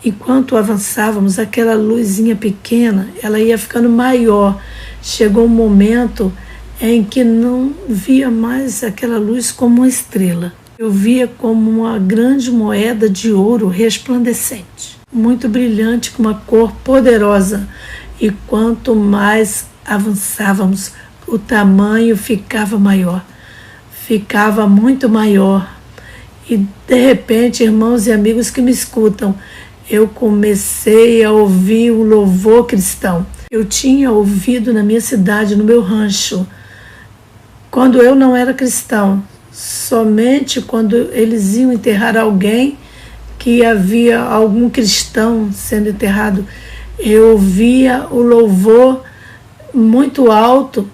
Speaker 1: Enquanto avançávamos, aquela luzinha pequena, ela ia ficando maior. Chegou um momento em que não via mais aquela luz como uma estrela. Eu via como uma grande moeda de ouro resplandecente, muito brilhante, com uma cor poderosa. E quanto mais avançávamos, o tamanho ficava maior, ficava muito maior. E de repente, irmãos e amigos que me escutam, eu comecei a ouvir o louvor cristão. Eu tinha ouvido na minha cidade, no meu rancho, quando eu não era cristão, somente quando eles iam enterrar alguém, que havia algum cristão sendo enterrado, eu ouvia o louvor muito alto,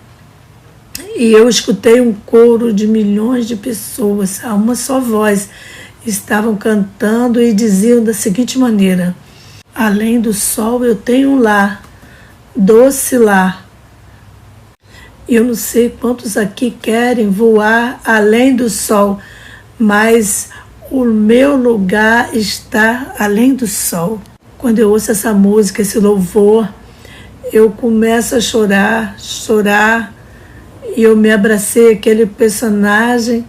Speaker 1: e eu escutei um coro de milhões de pessoas, a uma só voz, estavam cantando e diziam da seguinte maneira: além do sol eu tenho um lar, doce lar. Eu não sei quantos aqui querem voar além do sol, mas o meu lugar está além do sol. Quando eu ouço essa música, esse louvor, eu começo a chorar, e eu me abracei àquele personagem,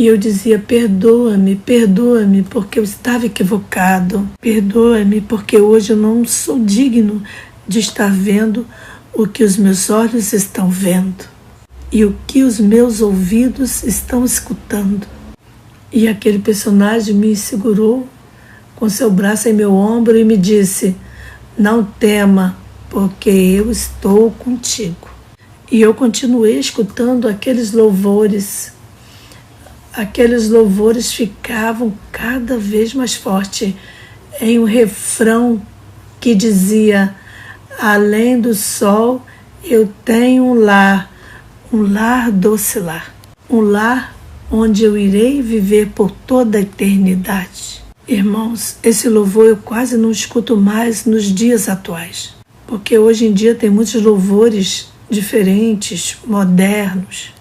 Speaker 1: E eu dizia: perdoa-me, perdoa-me, porque eu estava equivocado. Perdoa-me, porque hoje eu não sou digno de estar vendo o que os meus olhos estão vendo e o que os meus ouvidos estão escutando. E aquele personagem me segurou com seu braço em meu ombro e me disse: não tema, porque eu estou contigo. E eu continuei escutando aqueles louvores. Aqueles louvores ficavam cada vez mais fortes em um refrão que dizia: além do sol eu tenho um lar doce lar, um lar onde eu irei viver por toda a eternidade. Irmãos, esse louvor eu quase não escuto mais nos dias atuais, porque hoje em dia tem muitos louvores diferentes, modernos,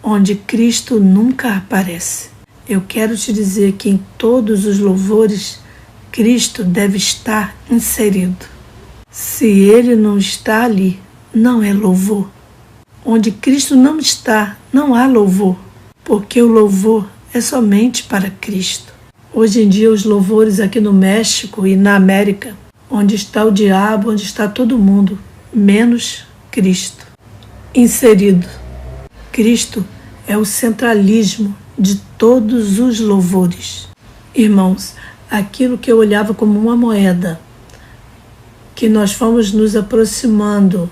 Speaker 1: onde Cristo nunca aparece. Eu quero te dizer que em todos os louvores, Cristo deve estar inserido. Se Ele não está ali, não é louvor. Onde Cristo não está, não há louvor, porque o louvor é somente para Cristo. Hoje em dia, os louvores aqui no México e na América, onde está o diabo, onde está todo mundo, menos Cristo inserido. Cristo é o centralismo de todos os louvores. Irmãos, aquilo que eu olhava como uma moeda, que nós fomos nos aproximando,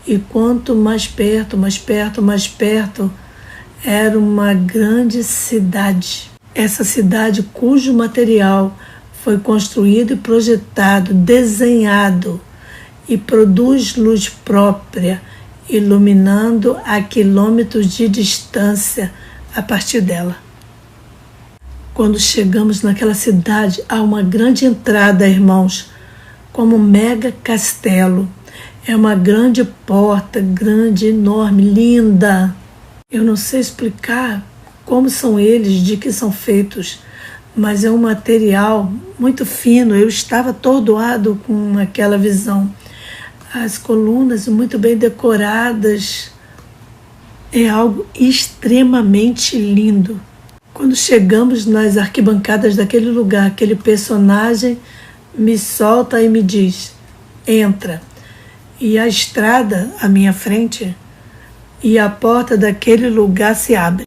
Speaker 1: e quanto mais perto, mais perto, mais perto, era uma grande cidade. Essa cidade cujo material foi construído e projetado, desenhado, e produz luz própria, iluminando a quilômetros de distância a partir dela. Quando chegamos naquela cidade, há uma grande entrada, irmãos, como um mega castelo. É uma grande porta, grande, enorme, linda. Eu não sei explicar como são eles, de que são feitos, mas é um material muito fino. Eu estava atordoado com aquela visão. As colunas muito bem decoradas, é algo extremamente lindo. Quando chegamos nas arquibancadas daquele lugar, aquele personagem me solta e me diz: entra. E a estrada à minha frente e a porta daquele lugar se abre.